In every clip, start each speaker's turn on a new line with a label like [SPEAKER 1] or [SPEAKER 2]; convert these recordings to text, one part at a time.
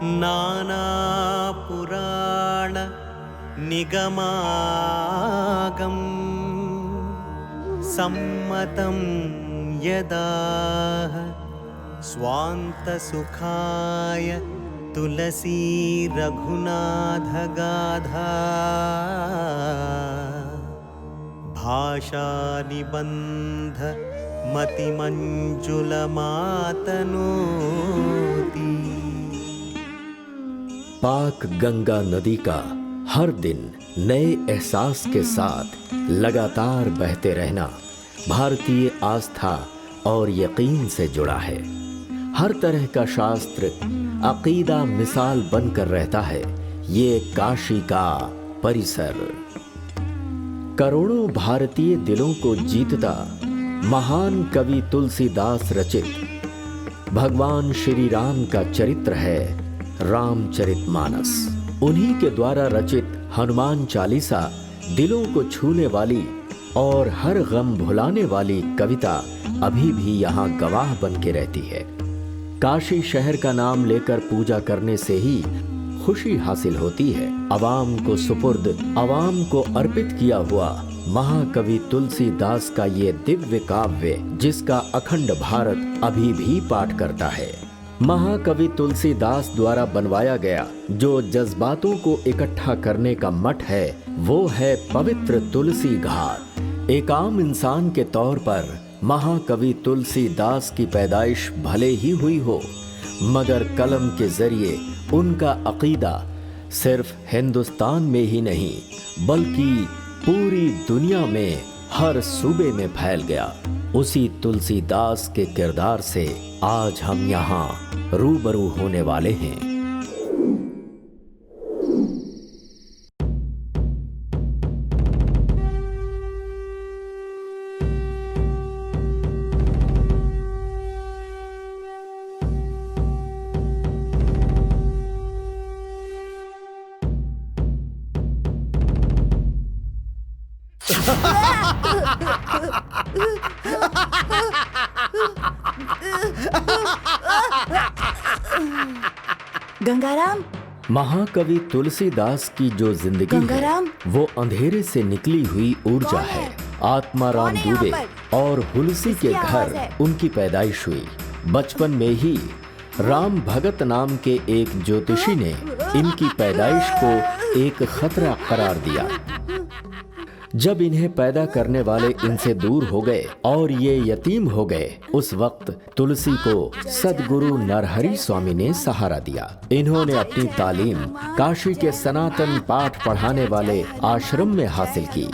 [SPEAKER 1] नाना पुराण निगमागम सम्मतं यदाह स्वान्त सुखाय तुलसी रघुनाथ गाधा भाषा निबंध मतिमंजुल मातनोती।
[SPEAKER 2] पाक गंगा नदी का हर दिन नए एहसास के साथ लगातार बहते रहना भारतीय आस्था और यकीन से जुड़ा है। हर तरह का शास्त्र अकीदा मिसाल बनकर रहता है। ये काशी का परिसर करोड़ों भारतीय दिलों को जीतता महान कवि तुलसीदास रचित भगवान श्री राम का चरित्र है रामचरितमानस। उन्हीं के द्वारा रचित हनुमान चालीसा दिलों को छूने वाली और हर गम भुलाने वाली कविता अभी भी यहाँ गवाह बन के रहती है। काशी शहर का नाम लेकर पूजा करने से ही खुशी हासिल होती है। अवाम को सुपुर्द, अवाम को अर्पित किया हुआ महाकवि तुलसीदास का ये दिव्य काव्य जिसका अखंड भारत अभी भी पाठ करता है। महाकवि तुलसीदास द्वारा बनवाया गया जो जज्बातों को इकट्ठा करने का मठ है वो है पवित्र तुलसी घाट। एक आम इंसान के तौर पर महाकवि तुलसीदास की पैदाइश भले ही हुई हो, मगर कलम के जरिए उनका अकीदा सिर्फ हिंदुस्तान में ही नहीं बल्कि पूरी दुनिया में हर सूबे में फैल गया। उसी तुलसीदास के किरदार से आज हम यहाँ रूबरू होने वाले हैं।
[SPEAKER 3] गंगाराम,
[SPEAKER 2] महाकवि तुलसीदास की जो जिंदगी है वो अंधेरे से निकली हुई ऊर्जा है। आत्माराम दुबे और हुलसी के घर उनकी पैदाइश हुई। बचपन में ही राम भगत नाम के एक ज्योतिषी ने इनकी पैदाइश को एक खतरा करार दिया। जब इन्हें पैदा करने वाले इनसे दूर हो गए और ये यतीम हो गए, उस वक्त तुलसी को सद्गुरु नरहरि स्वामी ने सहारा दिया। इन्होंने अपनी तालीम काशी के सनातन पाठ पढ़ाने वाले आश्रम में हासिल की।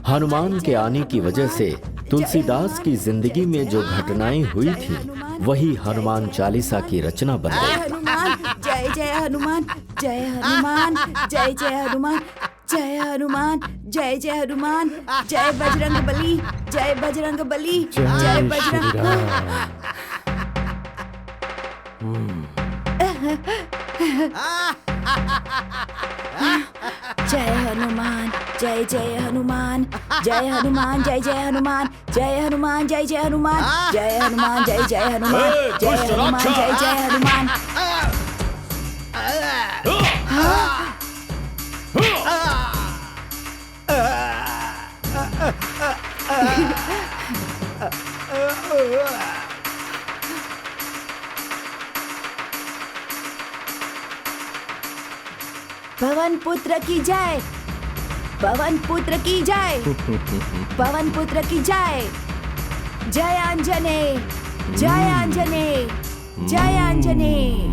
[SPEAKER 2] हनुमान के आने की वजह से तुलसीदास की जिंदगी में जो घटनाएं हुई थी वही हनुमान चालीसा की रचना बन गई।
[SPEAKER 3] जय जय हनुमान, जय हनुमान, जय जय हनुमान, जय हनुमान, जय जय हनुमान, जय बजरंग बली, जय बजरंग बली, जय बजरंग। जय हनुमान, जय जय हनुमान, जय हनुमान, जय जय हनुमान, जय हनुमान, जय जय हनुमान, जय हनुमान, जय जय हनुमान, जय हनुमान, जय जय हनुमान। पवन पुत्र की जय, पवन पुत्र की जय, पवन पुत्र की जय। जय आंजनेय, जय आंजनेय, जय आंजनेय।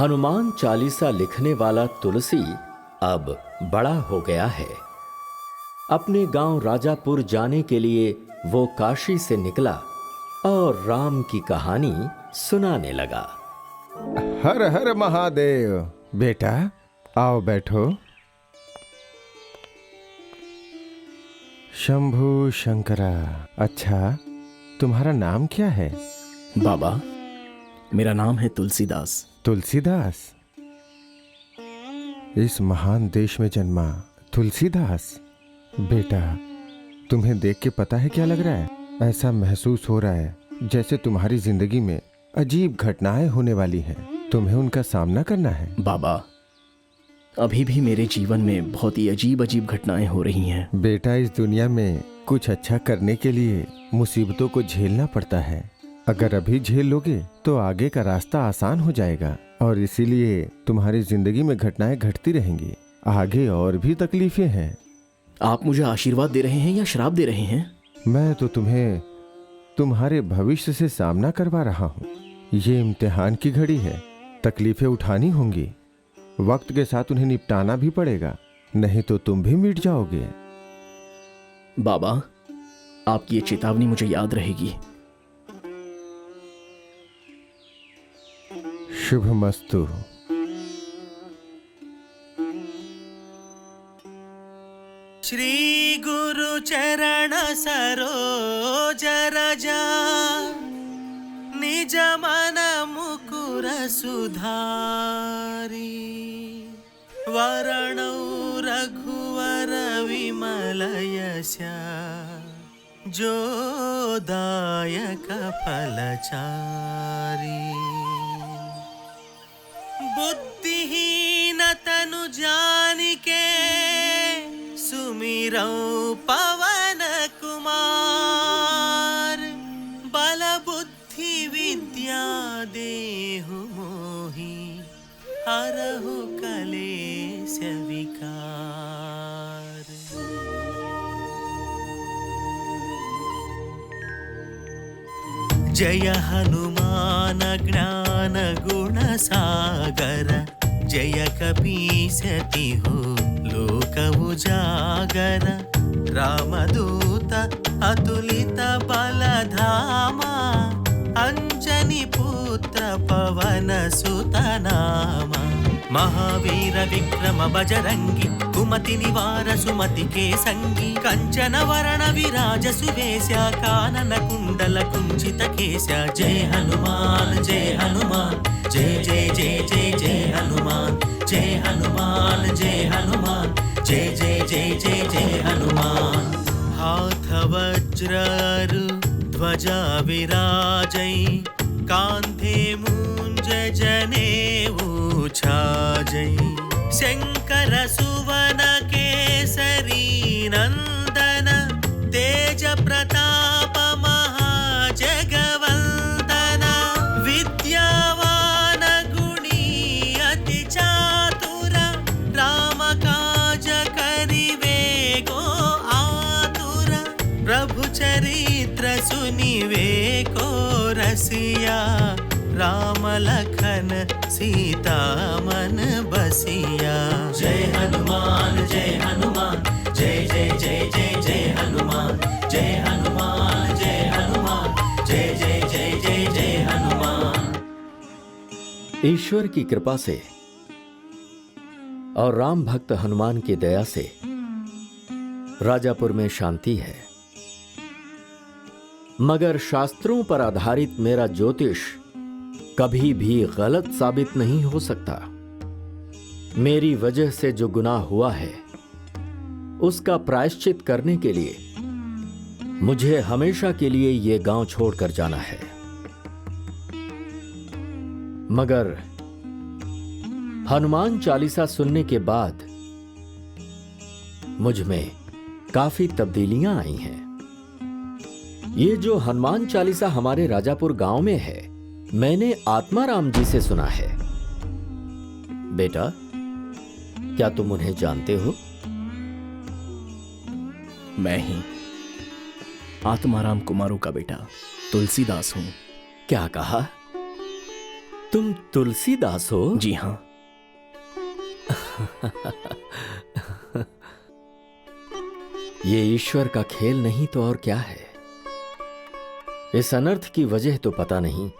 [SPEAKER 2] हनुमान चालीसा लिखने वाला तुलसी अब बड़ा हो गया है। अपने गांव राजापुर जाने के लिए वो काशी से निकला और राम की कहानी सुनाने लगा।
[SPEAKER 4] हर हर महादेव। बेटा आओ बैठो। शंभु शंकरा। अच्छा, तुम्हारा नाम क्या है?
[SPEAKER 5] बाबा, मेरा नाम है तुलसीदास।
[SPEAKER 4] तुलसीदास? इस महान देश में जन्मा तुलसीदास। बेटा, तुम्हें देख के पता है क्या लग रहा है? ऐसा महसूस हो रहा है जैसे तुम्हारी जिंदगी में अजीब घटनाएं होने वाली हैं। तुम्हें उनका सामना करना है।
[SPEAKER 5] बाबा, अभी भी मेरे जीवन में बहुत ही अजीब अजीब घटनाएं हो रही हैं।
[SPEAKER 4] बेटा, इस दुनिया में कुछ अच्छा करने के लिए मुसीबतों को झेलना पड़ता है। अगर अभी झेल लोगे तो आगे का रास्ता आसान हो जाएगा, और इसीलिए तुम्हारी जिंदगी में घटनाएं घटती रहेंगी। आगे और भी तकलीफें हैं।
[SPEAKER 5] आप मुझे आशीर्वाद दे रहे हैं या श्राप दे रहे हैं?
[SPEAKER 4] मैं तो तुम्हें तुम्हारे भविष्य से सामना करवा रहा हूँ। ये इम्तिहान की घड़ी है, तकलीफें उठानी होंगी। वक्त के साथ उन्हें निपटाना भी पड़ेगा, नहीं तो तुम भी मिट जाओगे।
[SPEAKER 5] बाबा, आपकी ये चेतावनी मुझे याद रहेगी।
[SPEAKER 4] शुभमस्तु।
[SPEAKER 1] श्री गुरु चरण सरोज रजा, निज मन मुकुर सुधारी। वरणौ रघुवर विमल यश, जो दायक फलचारी। बुद्धिहीन तनु जानिके, सुमिरौ पवन कुमार। बल बुद्धि विद्या देहु मोहि, हरहु कलेश विकार। जय हनुमान ज्ञान गुण सागर, जय कपीस तिहु लोक उजागर। रामदूत अतुलित बल धामा, अंजनी पुत्र पवन सुत नामा। महावीर विक्रम बजरंगी, कुमति निवार सुमति के संगी। कंचन वरण विराज सुवेश, कानन कुंडल कुंचित केश। जय हनुमान जय हनुमान, जय जय जय जय जय हनुमान। जय हनुमान जय हनुमान, जय जय जय जय जय हनुमान। हाथ वज्र ध्वजा विराजै, कांधे मूंज जनेऊ छाजै। शंकर सुवन केसरी नंदन, तेज प्रताप महाजगवंदन। विद्यावान गुणी अति चातुर, राम काज करिवे को आतुर। प्रभु चरित्र सुनिवे को रसिया, राम लखन सीता मन बसिया। जय हनुमान जय जय जय जय जय हनुमान। जय हनुमान जय जय जय जय जय हनुमान।
[SPEAKER 2] ईश्वर की कृपा से और राम भक्त हनुमान की दया से राजापुर में शांति है। मगर शास्त्रों पर आधारित मेरा ज्योतिष कभी भी गलत साबित नहीं हो सकता। मेरी वजह से जो गुनाह हुआ है उसका प्रायश्चित करने के लिए मुझे हमेशा के लिए यह गांव छोड़कर जाना है। मगर हनुमान चालीसा सुनने के बाद मुझ में काफी तब्दीलियां आई हैं। ये जो हनुमान चालीसा हमारे राजापुर गांव में है, मैंने आत्माराम जी से सुना है। बेटा, क्या तुम उन्हें जानते हो?
[SPEAKER 5] मैं ही आत्माराम कुमारों का बेटा तुलसीदास हूं।
[SPEAKER 2] क्या कहा? तुम तुलसीदास हो?
[SPEAKER 5] जी हाँ।
[SPEAKER 2] ये ईश्वर का खेल नहीं तो और क्या है। इस अनर्थ की वजह तो पता नहीं,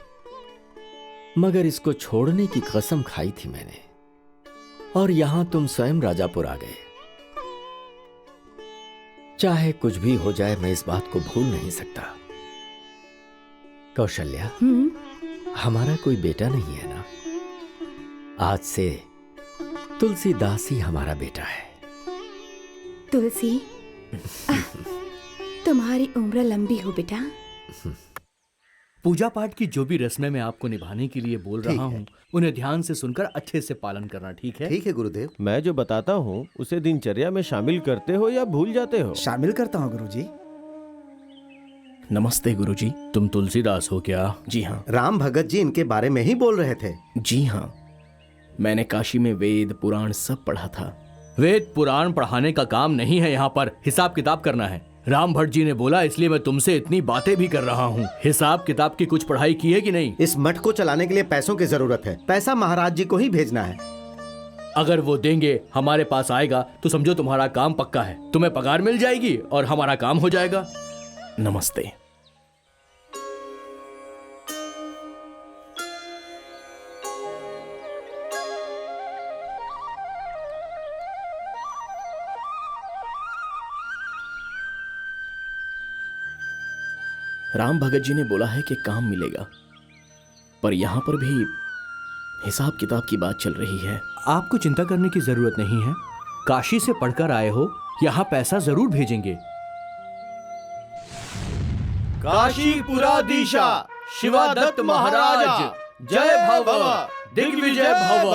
[SPEAKER 2] मगर इसको छोड़ने की कसम खाई थी मैंने, और यहां तुम स्वयं राजापुर आ गए। चाहे कुछ भी हो जाए, मैं इस बात को भूल नहीं सकता। कौशल्या, हमारा कोई बेटा नहीं है ना? आज से तुलसीदास ही हमारा बेटा है।
[SPEAKER 3] तुलसी, तुम्हारी उम्र लंबी हो बेटा।
[SPEAKER 6] पूजा पाठ की जो भी रस्में मैं आपको निभाने के लिए बोल रहा हूँ, उन्हें ध्यान से सुनकर अच्छे से पालन करना, ठीक है?
[SPEAKER 7] ठीक है गुरुदेव।
[SPEAKER 4] मैं जो बताता हूँ उसे दिनचर्या में शामिल करते हो या भूल जाते हो?
[SPEAKER 7] शामिल करता हूँ गुरुजी।
[SPEAKER 5] नमस्ते गुरुजी।
[SPEAKER 6] तुम तुलसीदास हो क्या?
[SPEAKER 5] जी हाँ।
[SPEAKER 7] राम भगत जी इनके बारे में ही बोल रहे थे।
[SPEAKER 5] जी हाँ, मैंने काशी में वेद पुराण सब पढ़ा था।
[SPEAKER 6] वेद पुराण पढ़ाने का काम नहीं है, यहाँ पर हिसाब किताब करना है। राम भट्ट जी ने बोला, इसलिए मैं तुमसे इतनी बातें भी कर रहा हूँ। हिसाब किताब की कुछ पढ़ाई की है कि नहीं?
[SPEAKER 7] इस मठ को चलाने के लिए पैसों की जरूरत है। पैसा महाराज जी को ही भेजना है।
[SPEAKER 6] अगर वो देंगे, हमारे पास आएगा, तो समझो तुम्हारा काम पक्का है। तुम्हें पगार मिल जाएगी और हमारा काम हो जाएगा।
[SPEAKER 5] नमस्ते। राम भगत जी ने बोला है कि काम मिलेगा, पर यहां पर भी हिसाब किताब की बात चल रही है।
[SPEAKER 6] आपको चिंता करने की जरूरत नहीं है। काशी से पढ़कर आए हो, यहाँ पैसा जरूर भेजेंगे।
[SPEAKER 4] काशीपुराधीशा
[SPEAKER 6] शिवादत्त महाराज, जय भव, दिग्विजय भव।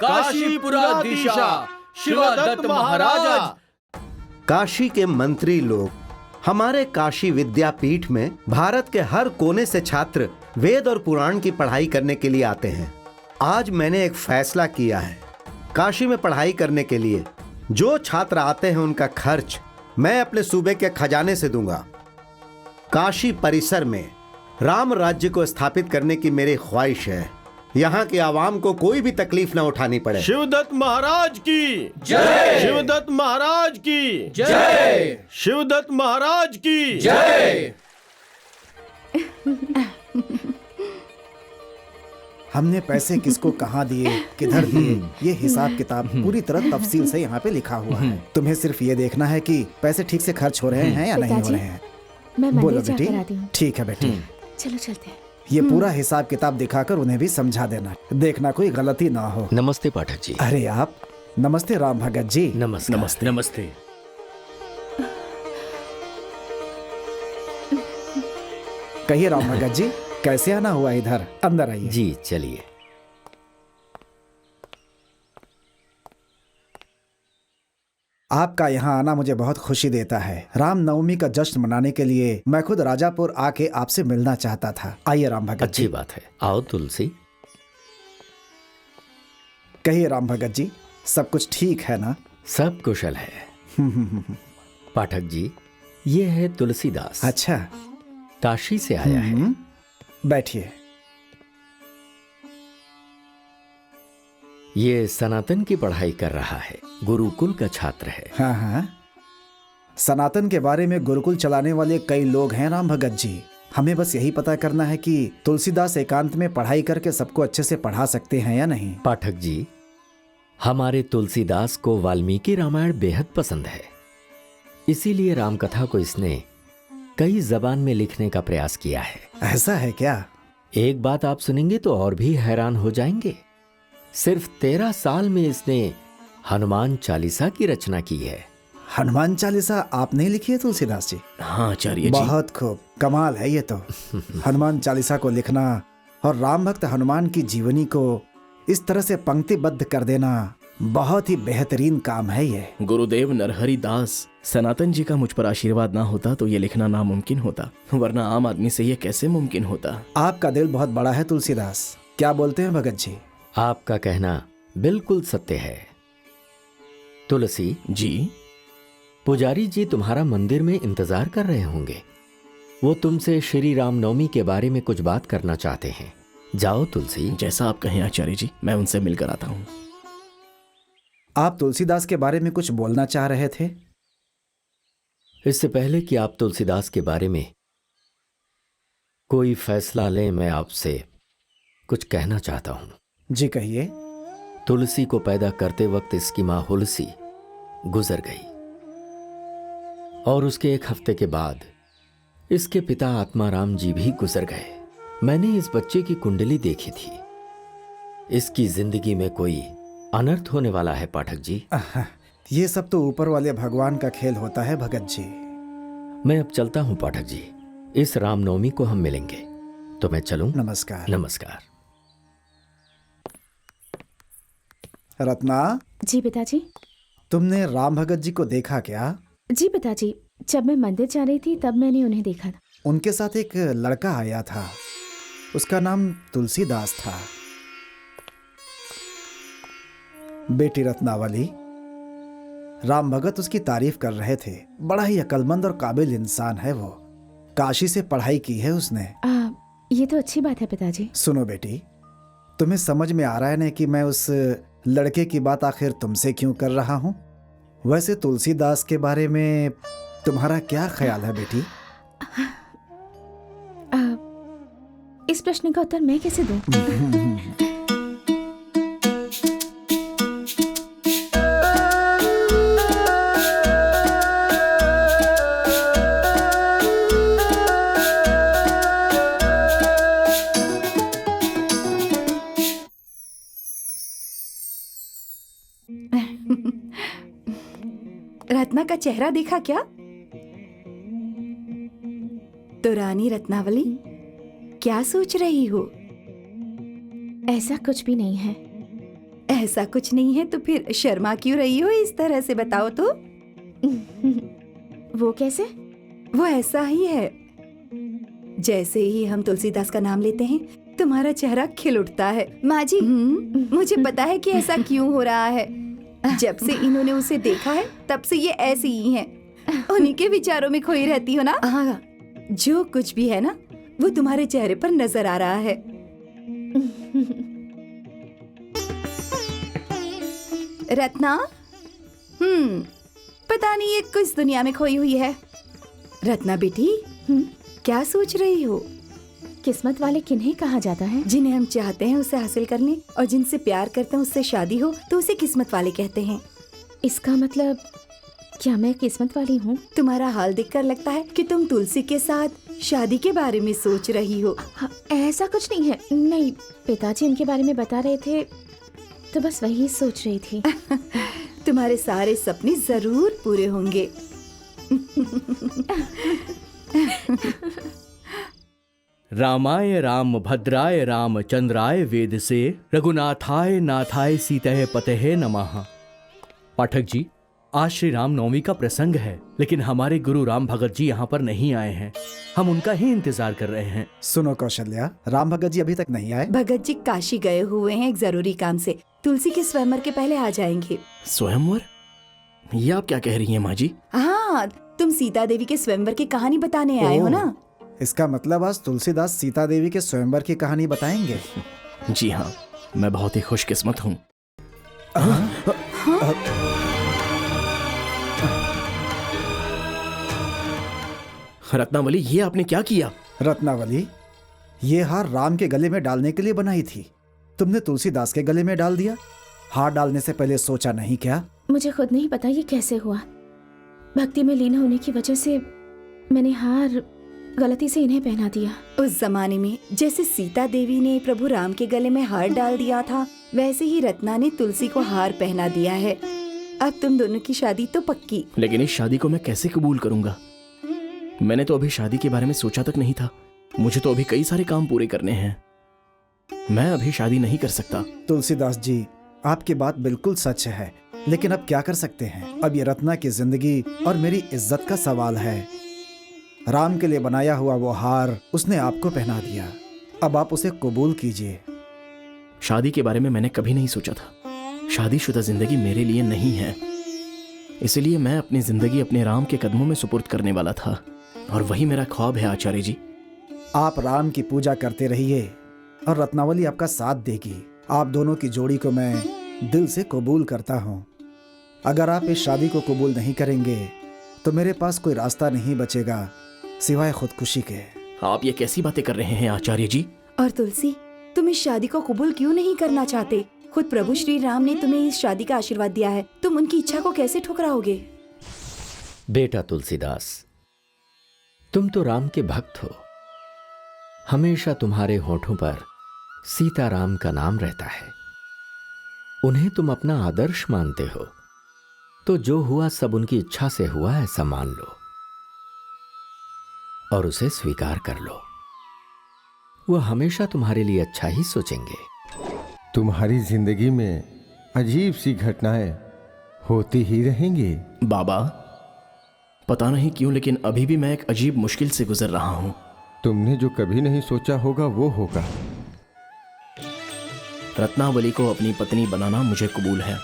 [SPEAKER 6] काशीपुराधीशा शिवादत्त महाराज।
[SPEAKER 7] काशी के मंत्री लोग हमारे काशी विद्यापीठ में भारत के हर कोने से छात्र वेद और पुराण की पढ़ाई करने के लिए आते हैं। आज मैंने एक फैसला किया है। काशी में पढ़ाई करने के लिए जो छात्र आते हैं उनका खर्च मैं अपने सूबे के खजाने से दूंगा। काशी परिसर में राम राज्य को स्थापित करने की मेरी ख्वाहिश है। यहाँ की आवाम को कोई भी तकलीफ ना उठानी पड़े।
[SPEAKER 4] शिवदत्त महाराज की
[SPEAKER 6] जय।
[SPEAKER 4] शिवदत्त महाराज की
[SPEAKER 6] जय।
[SPEAKER 4] शिवदत्त महाराज की
[SPEAKER 6] जय।
[SPEAKER 8] हमने पैसे किसको कहाँ दिए, किधर दिए, ये हिसाब किताब पूरी तरह तफसील से यहाँ पे लिखा हुआ है। तुम्हें सिर्फ ये देखना है कि पैसे ठीक से खर्च हो रहे हैं या नहीं हो रहे हैं।
[SPEAKER 9] मैं
[SPEAKER 8] बोलो
[SPEAKER 9] मंदिर
[SPEAKER 8] बेटी।
[SPEAKER 9] जाकर आती हूँ।
[SPEAKER 8] ठीक है बेटी।
[SPEAKER 9] चलो चलते हैं।
[SPEAKER 8] ये पूरा हिसाब किताब दिखाकर उन्हें भी समझा देना, देखना कोई गलती ना हो।
[SPEAKER 2] नमस्ते पाठक जी।
[SPEAKER 8] अरे आप, नमस्ते राम भगत जी।
[SPEAKER 2] नमस्कार।
[SPEAKER 5] नमस्ते।
[SPEAKER 6] नमस्ते।
[SPEAKER 8] कहिए राम भगत जी, कैसे आना हुआ इधर? अंदर आइए।
[SPEAKER 2] जी चलिए।
[SPEAKER 8] आपका यहाँ आना मुझे बहुत खुशी देता है। राम नवमी का जश्न मनाने के लिए मैं खुद राजापुर आके आपसे मिलना चाहता था। आइए राम भगत
[SPEAKER 2] अच्छी
[SPEAKER 8] जी।
[SPEAKER 2] बात है, आओ तुलसी।
[SPEAKER 8] कहिए राम भगत जी, सब कुछ ठीक है ना?
[SPEAKER 2] सब कुशल है। पाठक जी, ये है तुलसीदास।
[SPEAKER 8] अच्छा।
[SPEAKER 2] काशी से आया है।
[SPEAKER 8] बैठिए।
[SPEAKER 2] ये सनातन की पढ़ाई कर रहा है, गुरुकुल का छात्र है।
[SPEAKER 8] हाँ हाँ, सनातन के बारे में गुरुकुल चलाने वाले कई लोग हैं राम भगत जी। हमें बस यही पता करना है कि तुलसीदास एकांत में पढ़ाई करके सबको अच्छे से पढ़ा सकते हैं या नहीं।
[SPEAKER 2] पाठक जी, हमारे तुलसीदास को वाल्मीकि रामायण बेहद पसंद है, इसीलिए रामकथा को इसने कई जबान में लिखने का प्रयास किया है।
[SPEAKER 8] ऐसा है क्या?
[SPEAKER 2] एक बात आप सुनेंगे तो और भी हैरान हो जाएंगे। सिर्फ 13 साल में इसने हनुमान चालीसा की रचना की है।
[SPEAKER 8] हनुमान चालीसा आपने लिखी है तुलसीदास जी?
[SPEAKER 5] हाँ आचार्य जी।
[SPEAKER 8] बहुत खूब, कमाल है ये तो। हनुमान चालीसा को लिखना और राम भक्त हनुमान की जीवनी को इस तरह से पंक्तिबद्ध कर देना बहुत ही बेहतरीन काम है ये।
[SPEAKER 5] गुरुदेव नरहरि दास सनातन जी का मुझ पर आशीर्वाद ना होता तो ये लिखना नामुमकिन होता, वरना आम आदमी से ये कैसे मुमकिन होता।
[SPEAKER 8] आपका दिल बहुत बड़ा है तुलसीदास, क्या बोलते हैं भगत जी?
[SPEAKER 2] आपका कहना बिल्कुल सत्य है। तुलसी
[SPEAKER 5] जी।
[SPEAKER 2] पुजारी जी तुम्हारा मंदिर में इंतजार कर रहे होंगे। वो तुमसे श्री रामनवमी के बारे में कुछ बात करना चाहते हैं। जाओ तुलसी।
[SPEAKER 5] जैसा आप कहें आचार्य जी, मैं उनसे मिलकर आता हूँ।
[SPEAKER 8] आप तुलसीदास के बारे में कुछ बोलना चाह रहे थे?
[SPEAKER 2] इससे पहले कि आप तुलसीदास के बारे में कोई फैसला लें, मैं आपसे कुछ कहना चाहता हूं।
[SPEAKER 8] जी कहिए।
[SPEAKER 2] तुलसी को पैदा करते वक्त इसकी मां हुलसी गुजर गई और उसके 1 हफ्ते के बाद इसके पिता आत्माराम जी भी गुजर गए। मैंने इस बच्चे की कुंडली देखी थी। इसकी जिंदगी में कोई अनर्थ होने वाला है पाठक जी।
[SPEAKER 8] ये सब तो ऊपर वाले भगवान का खेल होता है भगत जी।
[SPEAKER 2] मैं अब चलता हूं पाठक जी। इस रामनवमी को हम मिलेंगे, तो मैं चलूं?
[SPEAKER 8] नमस्कार।
[SPEAKER 2] नमस्कार।
[SPEAKER 8] रत्ना,
[SPEAKER 9] जी पिताजी।
[SPEAKER 8] तुमने राम भगत जी को देखा क्या?
[SPEAKER 9] जी पिताजी, जब मैं मंदिर जा रही थी तब मैंने उन्हें देखा था।
[SPEAKER 8] उनके साथ एक लड़का आया था, उसका नाम तुलसीदास था। बेटी रत्नावली, राम भगत उसकी तारीफ कर रहे थे। बड़ा ही अक्लमंद और काबिल इंसान है वो। काशी से पढ़ाई की है उसने।
[SPEAKER 9] ये तो अच्छी बात है पिताजी।
[SPEAKER 8] सुनो बेटी, तुम्हें समझ में आ रहा है ना कि मैं उस लड़के की बात आखिर तुमसे क्यों कर रहा हूँ? वैसे तुलसीदास के बारे में तुम्हारा क्या ख्याल है बेटी?
[SPEAKER 9] इस प्रश्न का उत्तर मैं कैसे दूं?
[SPEAKER 3] रत्ना का चेहरा देखा क्या? तो रानी रत्नावली, क्या सोच रही हो?
[SPEAKER 9] ऐसा कुछ भी नहीं है।
[SPEAKER 3] ऐसा कुछ नहीं है तो फिर शर्मा क्यों रही हो इस तरह से, बताओ तो?
[SPEAKER 9] वो कैसे?
[SPEAKER 3] वो ऐसा ही है, जैसे ही हम तुलसीदास का नाम लेते हैं तुम्हारा चेहरा खिल उठता है। माँ जी, मुझे पता है कि ऐसा क्यों हो रहा है। जब से इन्होंने उसे देखा है तब से ये ऐसी ही हैं। उन्हीं के विचारों में खोई रहती हो ना। हाँ, जो कुछ भी है ना वो तुम्हारे चेहरे पर नजर आ रहा है। रत्ना, पता नहीं ये किस दुनिया में खोई हुई है। रत्ना बेटी, क्या सोच रही हो?
[SPEAKER 9] किस्मत वाले किन्हें कहा जाता है?
[SPEAKER 3] जिन्हें हम चाहते हैं उसे हासिल कर लें और जिनसे प्यार करते हैं उससे शादी हो तो उसे किस्मत वाले कहते हैं।
[SPEAKER 9] इसका मतलब क्या मैं किस्मत वाली हूँ?
[SPEAKER 3] तुम्हारा हाल देखकर लगता है कि तुम तुलसी के साथ शादी के बारे में सोच रही हो।
[SPEAKER 9] ऐसा कुछ नहीं है। नहीं, पिताजी इनके बारे में बता रहे थे तो बस वही सोच रही थी।
[SPEAKER 3] तुम्हारे सारे सपने जरूर पूरे होंगे।
[SPEAKER 6] रामाय राम भद्राय रामचंद्राय वेद से रघुनाथाय नाथाय सीतः पतये नमः। पाठक जी, आज श्री राम नवमी का प्रसंग है, लेकिन हमारे गुरु राम भगत जी यहाँ पर नहीं आए हैं। हम उनका ही इंतजार कर रहे हैं।
[SPEAKER 8] सुनो कौशल्या, राम भगत जी अभी तक नहीं आए।
[SPEAKER 3] भगत जी काशी गए हुए हैं एक जरूरी काम से। तुलसी के स्वयंवर के पहले आ जाएंगे।
[SPEAKER 5] स्वयंवर? ये आप क्या कह रही हैं माँ जी?
[SPEAKER 3] हाँ, तुम सीता देवी के स्वयंवर की कहानी बताने आए हो ना।
[SPEAKER 8] इसका मतलब आज तुलसीदास सीता देवी के स्वयंवर की कहानी बताएंगे।
[SPEAKER 5] जी हाँ, मैं बहुत ही खुशकिस्मत हूँ। रत्नावली, ये आपने क्या किया?
[SPEAKER 8] रत्नावली, ये हार राम के गले में डालने के लिए बनाई थी, तुमने तुलसीदास के गले में डाल दिया। हार डालने से पहले सोचा नहीं क्या?
[SPEAKER 9] मुझे खुद नहीं पता ये कैसे हुआ। भक्ति में लीन होने की वजह से मैंने हार गलती से इन्हें पहना दिया।
[SPEAKER 3] उस जमाने में जैसे सीता देवी ने प्रभु राम के गले में हार डाल दिया था, वैसे ही रत्ना ने तुलसी को हार पहना दिया है। अब तुम दोनों की शादी तो पक्की।
[SPEAKER 5] लेकिन इस शादी को मैं कैसे कबूल करूंगा? मैंने तो अभी शादी के बारे में सोचा तक नहीं था। मुझे तो अभी कई सारे काम पूरे करने हैं। मैं अभी शादी नहीं कर सकता।
[SPEAKER 8] तुलसीदास जी, आपकी बात बिल्कुल सच है, लेकिन अब क्या कर सकते हैं? अब ये रत्ना की जिंदगी और मेरी इज्जत का सवाल है। राम के लिए बनाया हुआ वो हार उसने आपको पहना दिया, अब आप उसे कबूल कीजिए।
[SPEAKER 5] शादी के बारे में मैंने कभी नहीं सोचा था। शादीशुदा जिंदगी मेरे लिए नहीं है, इसलिए मैं अपनी जिंदगी अपने राम के कदमों में सुपुर्द करने वाला था, और वही मेरा ख्वाब है आचार्य जी।
[SPEAKER 8] आप राम की पूजा करते रहिए, और रत्नावली आपका साथ देगी। आप दोनों की जोड़ी को मैं दिल से कबूल करता हूँ। अगर आप इस शादी को कबूल नहीं करेंगे तो मेरे पास कोई रास्ता नहीं बचेगा सिवाय खुदकुशी के।
[SPEAKER 5] आप ये कैसी बातें कर रहे हैं आचार्य जी?
[SPEAKER 3] और तुलसी, तुम इस शादी को कबूल क्यों नहीं करना चाहते? खुद प्रभु श्री राम ने तुम्हें इस शादी का आशीर्वाद दिया है, तुम उनकी इच्छा को कैसे ठुकराओगे?
[SPEAKER 2] बेटा तुलसीदास, तुम तो राम के भक्त हो। हमेशा तुम्हारे होठों पर सीताराम का नाम रहता है। उन्हें तुम अपना आदर्श मानते हो, तो जो हुआ सब उनकी इच्छा से हुआ ऐसा मान लो और उसे स्वीकार कर लो। वह हमेशा तुम्हारे लिए अच्छा ही सोचेंगे।
[SPEAKER 4] तुम्हारी जिंदगी में अजीब सी घटनाएं होती ही रहेंगी।
[SPEAKER 5] बाबा, पता नहीं क्यों लेकिन अभी भी मैं एक अजीब मुश्किल से गुजर रहा हूं।
[SPEAKER 4] तुमने जो कभी नहीं सोचा होगा वो होगा।
[SPEAKER 5] रत्नावली को अपनी पत्नी बनाना मुझे कबूल है।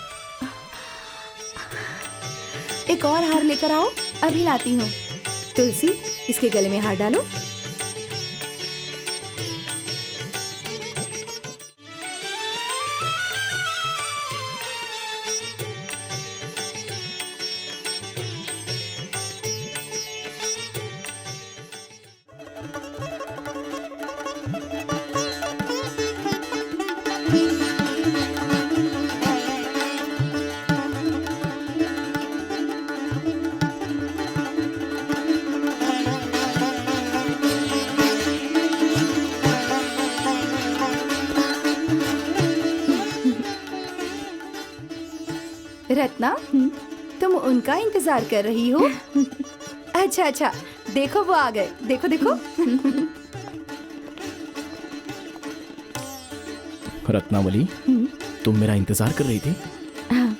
[SPEAKER 3] एक और हार लेकर आओ, अभी लाती हूँ। तुलसी, इसके गले में हार डालो। रत्ना, तुम उनका इंतजार कर रही हो? अच्छा अच्छा, देखो वो आ गए। देखो देखो।
[SPEAKER 5] रत्नावली, तुम मेरा इंतजार कर रही थी?
[SPEAKER 9] हाँ,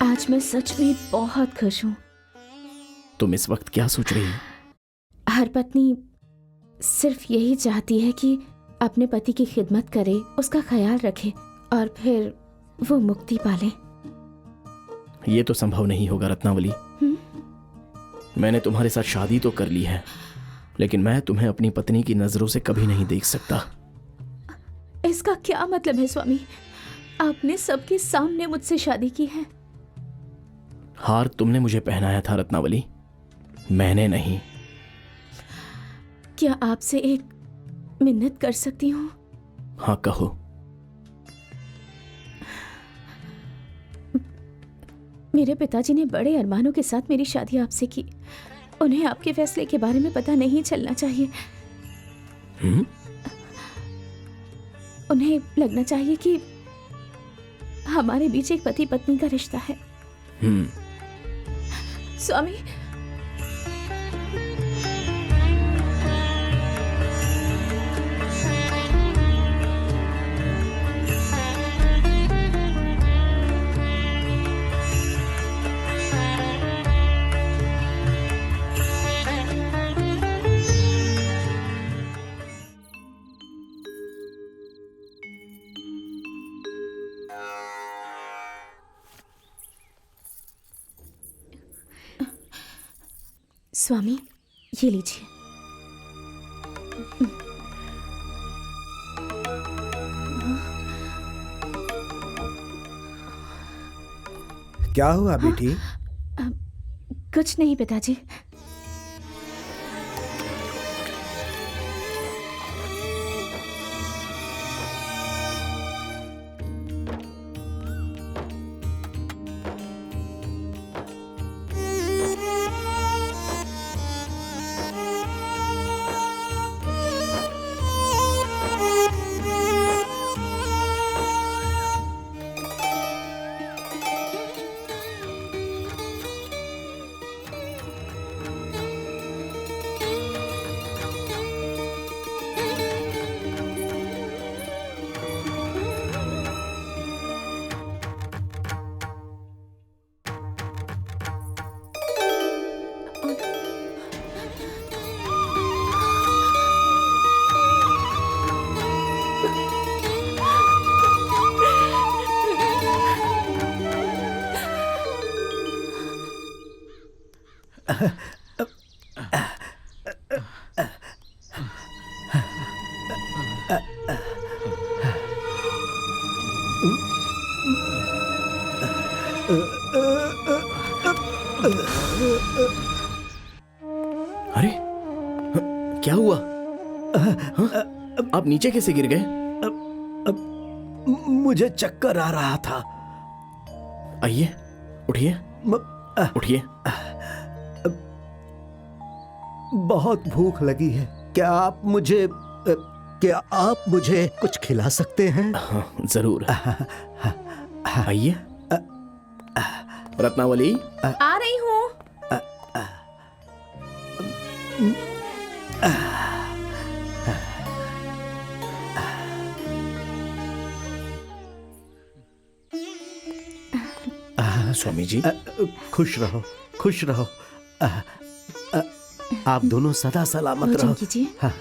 [SPEAKER 9] आज मैं सच में बहुत खुश हूँ।
[SPEAKER 5] तुम इस वक्त क्या सोच रही हो?
[SPEAKER 9] हर पत्नी सिर्फ यही चाहती है कि अपने पति की खिदमत करे, उसका ख्याल रखे और फिर वो मुक्ति पाले।
[SPEAKER 5] ये तो संभव नहीं होगा रत्नावली। मैंने तुम्हारे साथ शादी तो कर ली है, लेकिन मैं तुम्हें अपनी पत्नी की नजरों से कभी नहीं देख सकता।
[SPEAKER 9] इसका क्या मतलब है स्वामी? आपने सबके सामने मुझसे शादी की है।
[SPEAKER 5] हार तुमने मुझे पहनाया था रत्नावली, मैंने नहीं।
[SPEAKER 9] क्या आपसे एक मिन्नत कर सकती हूँ?
[SPEAKER 5] हाँ, कहो।
[SPEAKER 9] मेरे पिताजी ने बड़े अरमानों के साथ मेरी शादी आपसे की। उन्हें आपके फैसले के बारे में पता नहीं चलना चाहिए। उन्हें लगना चाहिए कि हमारे बीच एक पति पत्नी का रिश्ता है। स्वामी, स्वामी, ये लीजिए।
[SPEAKER 8] क्या हुआ बेटी?
[SPEAKER 9] कुछ नहीं पिताजी।
[SPEAKER 5] अरे क्या हुआ? हाँ? आप नीचे कैसे गिर गए?
[SPEAKER 7] मुझे चक्कर आ रहा था।
[SPEAKER 5] आइए, उठिए, उठिए।
[SPEAKER 7] बहुत भूख लगी है। क्या आप मुझे कुछ खिला सकते हैं?
[SPEAKER 5] हाँ, जरूर। आइए। रत्नावली,
[SPEAKER 9] आ रही हूँ।
[SPEAKER 5] स्वामी जी।
[SPEAKER 7] खुश रहो, खुश रहो। आप दोनों सदा सलामत
[SPEAKER 9] भोजन
[SPEAKER 7] रहो।
[SPEAKER 9] कीजिए।
[SPEAKER 7] हाँ।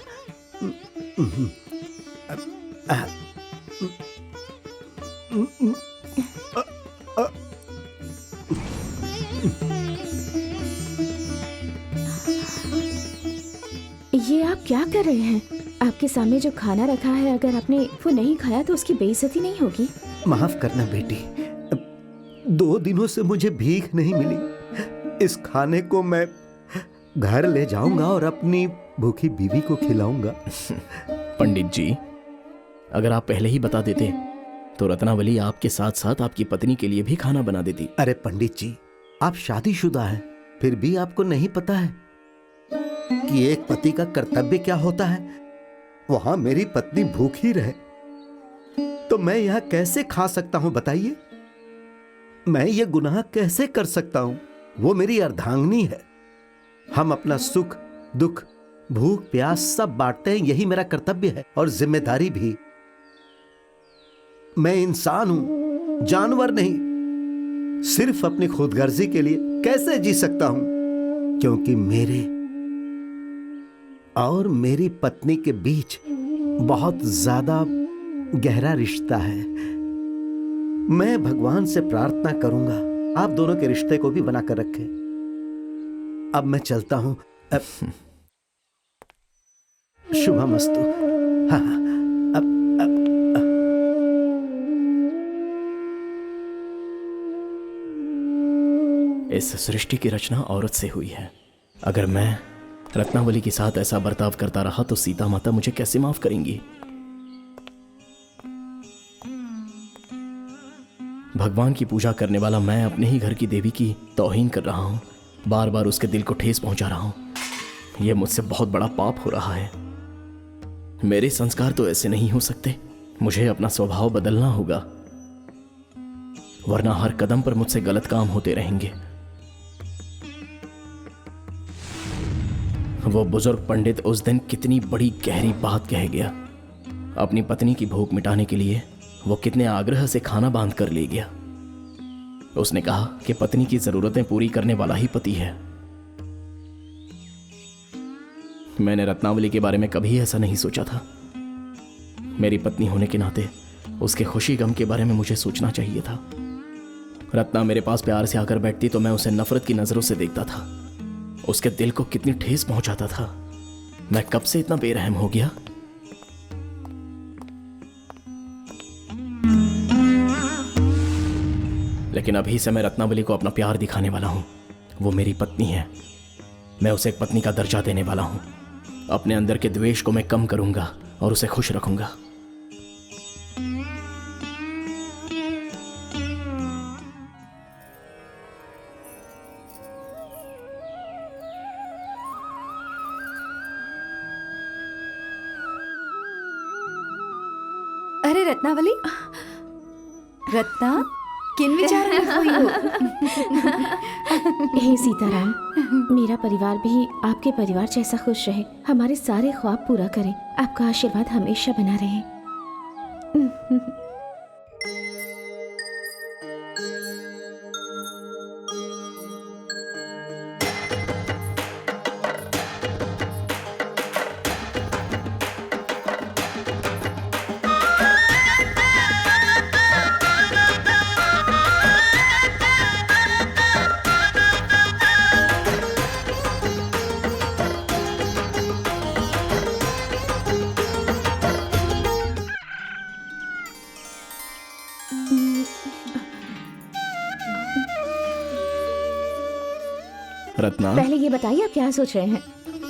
[SPEAKER 9] ये आप क्या कर रहे हैं? आपके सामने जो खाना रखा है, अगर आपने वो नहीं खाया तो उसकी बेइज्जती नहीं होगी?
[SPEAKER 7] माफ करना बेटी, 2 दिनों से मुझे भीख नहीं मिली। इस खाने को मैं घर ले जाऊंगा और अपनी भूखी बीवी को खिलाऊंगा।
[SPEAKER 5] पंडित जी, अगर आप पहले ही बता देते तो रत्नावली आपके साथ साथ आपकी पत्नी के लिए भी खाना बना देती।
[SPEAKER 7] अरे पंडित जी, आप शादीशुदा हैं, फिर भी आपको नहीं पता है कि एक पति का कर्तव्य क्या होता है? वहां मेरी पत्नी भूखी रहे तो मैं यहां कैसे खा सकता हूं बताइए? मैं ये गुनाह कैसे कर सकता हूं? वो मेरी अर्धांगिनी है। हम अपना सुख दुख भूख प्यास सब बांटते हैं, यही मेरा कर्तव्य है और जिम्मेदारी भी। मैं इंसान हूं, जानवर नहीं। सिर्फ अपनी खुदगर्जी के लिए कैसे जी सकता हूं? क्योंकि मेरे और मेरी पत्नी के बीच बहुत ज्यादा गहरा रिश्ता है। मैं भगवान से प्रार्थना करूंगा आप दोनों के रिश्ते को भी बनाकर रखें। अब मैं चलता हूं। शुभमस्तु। हाँ,
[SPEAKER 5] इस सृष्टि की रचना औरत से हुई है। अगर मैं रत्नावली के साथ ऐसा बर्ताव करता रहा तो सीता माता मुझे कैसे माफ करेंगी? भगवान की पूजा करने वाला मैं अपने ही घर की देवी की तौहीन कर रहा हूं, बार बार उसके दिल को ठेस पहुंचा रहा हूं। यह मुझसे बहुत बड़ा पाप हो रहा है। मेरे संस्कार तो ऐसे नहीं हो सकते। मुझे अपना स्वभाव बदलना होगा, वरना हर कदम पर मुझसे गलत काम होते रहेंगे। वो बुजुर्ग पंडित उस दिन कितनी बड़ी गहरी बात कह गया। अपनी पत्नी की भूख मिटाने के लिए वो कितने आग्रह से खाना बांध कर ले गया। उसने कहा कि पत्नी की जरूरतें पूरी करने वाला ही पति है। मैंने रत्नावली के बारे में कभी ऐसा नहीं सोचा था। मेरी पत्नी होने के नाते उसके खुशी गम के बारे में मुझे सोचना चाहिए था। रत्ना मेरे पास प्यार से आकर बैठती तो मैं उसे नफरत की नजरों से देखता था। उसके दिल को कितनी ठेस पहुंचाता था। मैं कब से इतना बेरहम हो गया? लेकिन अभी से मैं रत्नावली को अपना प्यार दिखाने वाला हूं। वो मेरी पत्नी है। मैं उसे एक पत्नी का दर्जा देने वाला हूं। अपने अंदर के द्वेष को मैं कम करूंगा और उसे खुश रखूंगा।
[SPEAKER 3] अरे रत्नावली, रत्ना, किन विचार में खोई हो?
[SPEAKER 9] हे सीताराम, मेरा परिवार भी आपके परिवार जैसा खुश रहे, हमारे सारे ख्वाब पूरा करे। आपका आशीर्वाद हमेशा बना रहे।
[SPEAKER 5] रत्ना,
[SPEAKER 9] पहले ये बताइए आप क्या सोच रहे हैं?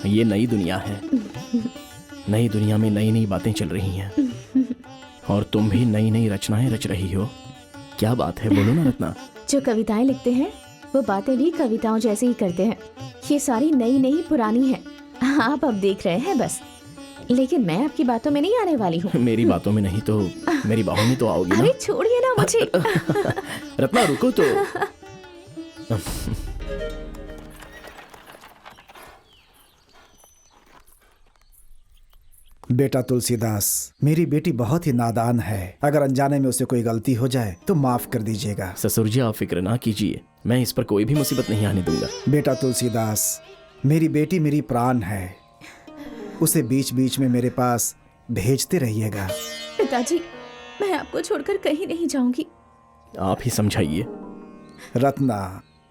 [SPEAKER 5] ये नई दुनिया है। नई दुनिया में नई नई बातें चल रही हैं और तुम भी नई नई रचनाएं रच रही हो। क्या बात है, बोलो ना रत्ना।
[SPEAKER 9] जो कविताएं लिखते हैं वो बातें भी कविताओं जैसे ही करते हैं। ये सारी नई नई पुरानी है, आप अब देख रहे हैं बस। लेकिन मैं आपकी बातों में नहीं आने वाली हूँ।
[SPEAKER 5] मेरी बातों में नहीं तो मेरी बाहों में तो आओगी ना।
[SPEAKER 9] अरे छोड़िए ना मुझे।
[SPEAKER 5] रत्ना रुको तो।
[SPEAKER 8] बेटा तुलसीदास, मेरी बेटी बहुत ही नादान है। अगर अनजाने में उसे कोई गलती हो जाए तो माफ कर दीजिएगा।
[SPEAKER 5] ससुर जी, आप फिक्र ना कीजिए, मैं इस पर कोई भी मुसीबत नहीं आने दूंगा।
[SPEAKER 8] बेटा तुलसीदास, मेरी बेटी मेरी प्राण है। उसे बीच बीच में मेरे पास भेजते रहिएगा।
[SPEAKER 9] पिताजी, मैं आपको छोड़कर कहीं नहीं जाऊंगी।
[SPEAKER 5] आप ही समझाइए।
[SPEAKER 8] रत्ना,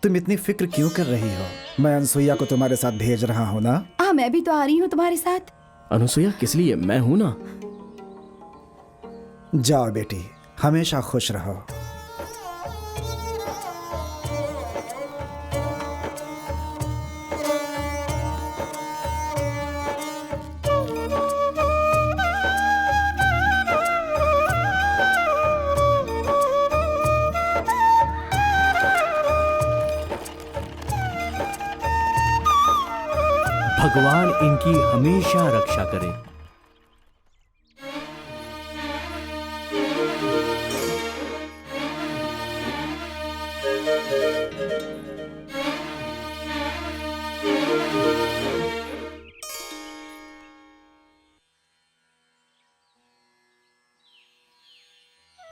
[SPEAKER 8] तुम इतनी फिक्र क्यों कर रही हो? मैं अनसुईया को तुम्हारे साथ भेज रहा हूँ ना।
[SPEAKER 3] हाँ, मैं भी तो आ रही हूँ तुम्हारे साथ।
[SPEAKER 5] अनुसुईया किस लिए? मैं हूं ना।
[SPEAKER 8] जाओ बेटी, हमेशा खुश रहो।
[SPEAKER 6] भगवान इनकी हमेशा रक्षा करे।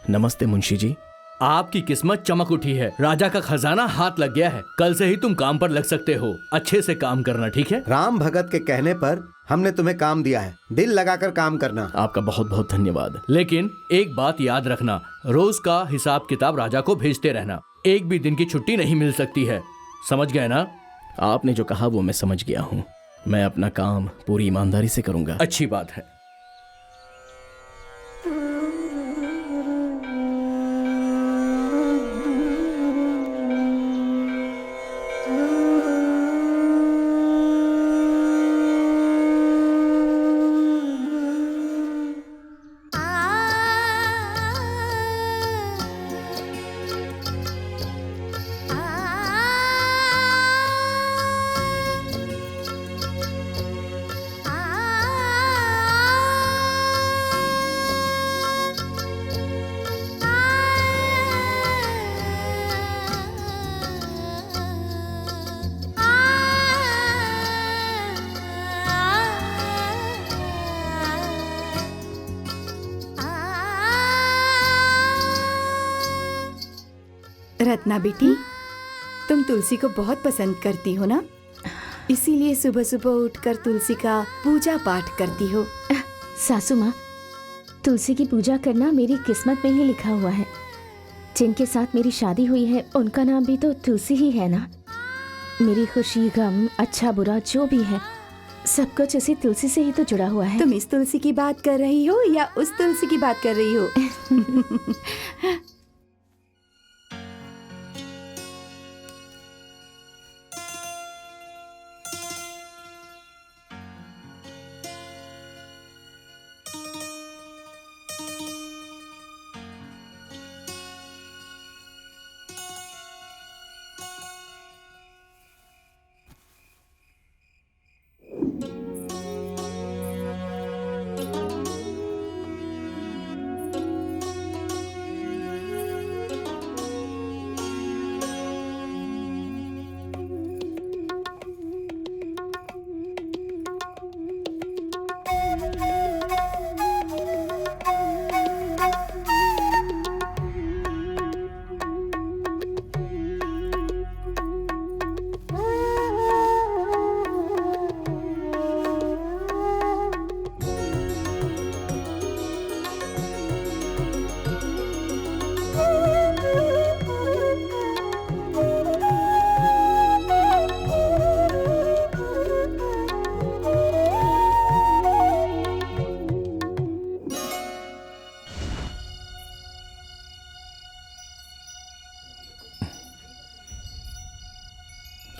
[SPEAKER 5] नमस्ते मुंशी जी।
[SPEAKER 6] आपकी किस्मत चमक उठी है, राजा का खजाना हाथ लग गया है। कल से ही तुम काम पर लग सकते हो। अच्छे से काम करना, ठीक है?
[SPEAKER 7] राम भगत के कहने पर हमने तुम्हें काम दिया है, दिल लगाकर काम करना।
[SPEAKER 5] आपका बहुत बहुत धन्यवाद।
[SPEAKER 6] लेकिन एक बात याद रखना, रोज का हिसाब किताब राजा को भेजते रहना। एक भी दिन की छुट्टी नहीं मिल सकती है, समझ गए ना?
[SPEAKER 5] आपने जो कहा वो मैं समझ गया हूँ। मैं अपना काम पूरी ईमानदारी से करूंगा।
[SPEAKER 6] अच्छी बात है।
[SPEAKER 3] रत्ना बेटी, तुम तुलसी को बहुत पसंद करती हो ना, इसीलिए सुबह सुबह उठकर तुलसी का पूजा पाठ करती हो।
[SPEAKER 9] सासू माँ, तुलसी की पूजा करना मेरी किस्मत में ही लिखा हुआ है। जिनके साथ मेरी शादी हुई है उनका नाम भी तो तुलसी ही है ना। मेरी खुशी, गम, अच्छा बुरा जो भी है, सब कुछ इसी तुलसी से ही तो जुड़ा हुआ है।
[SPEAKER 3] तुम इस तुलसी की बात कर रही हो या उस तुलसी की बात कर रही हो?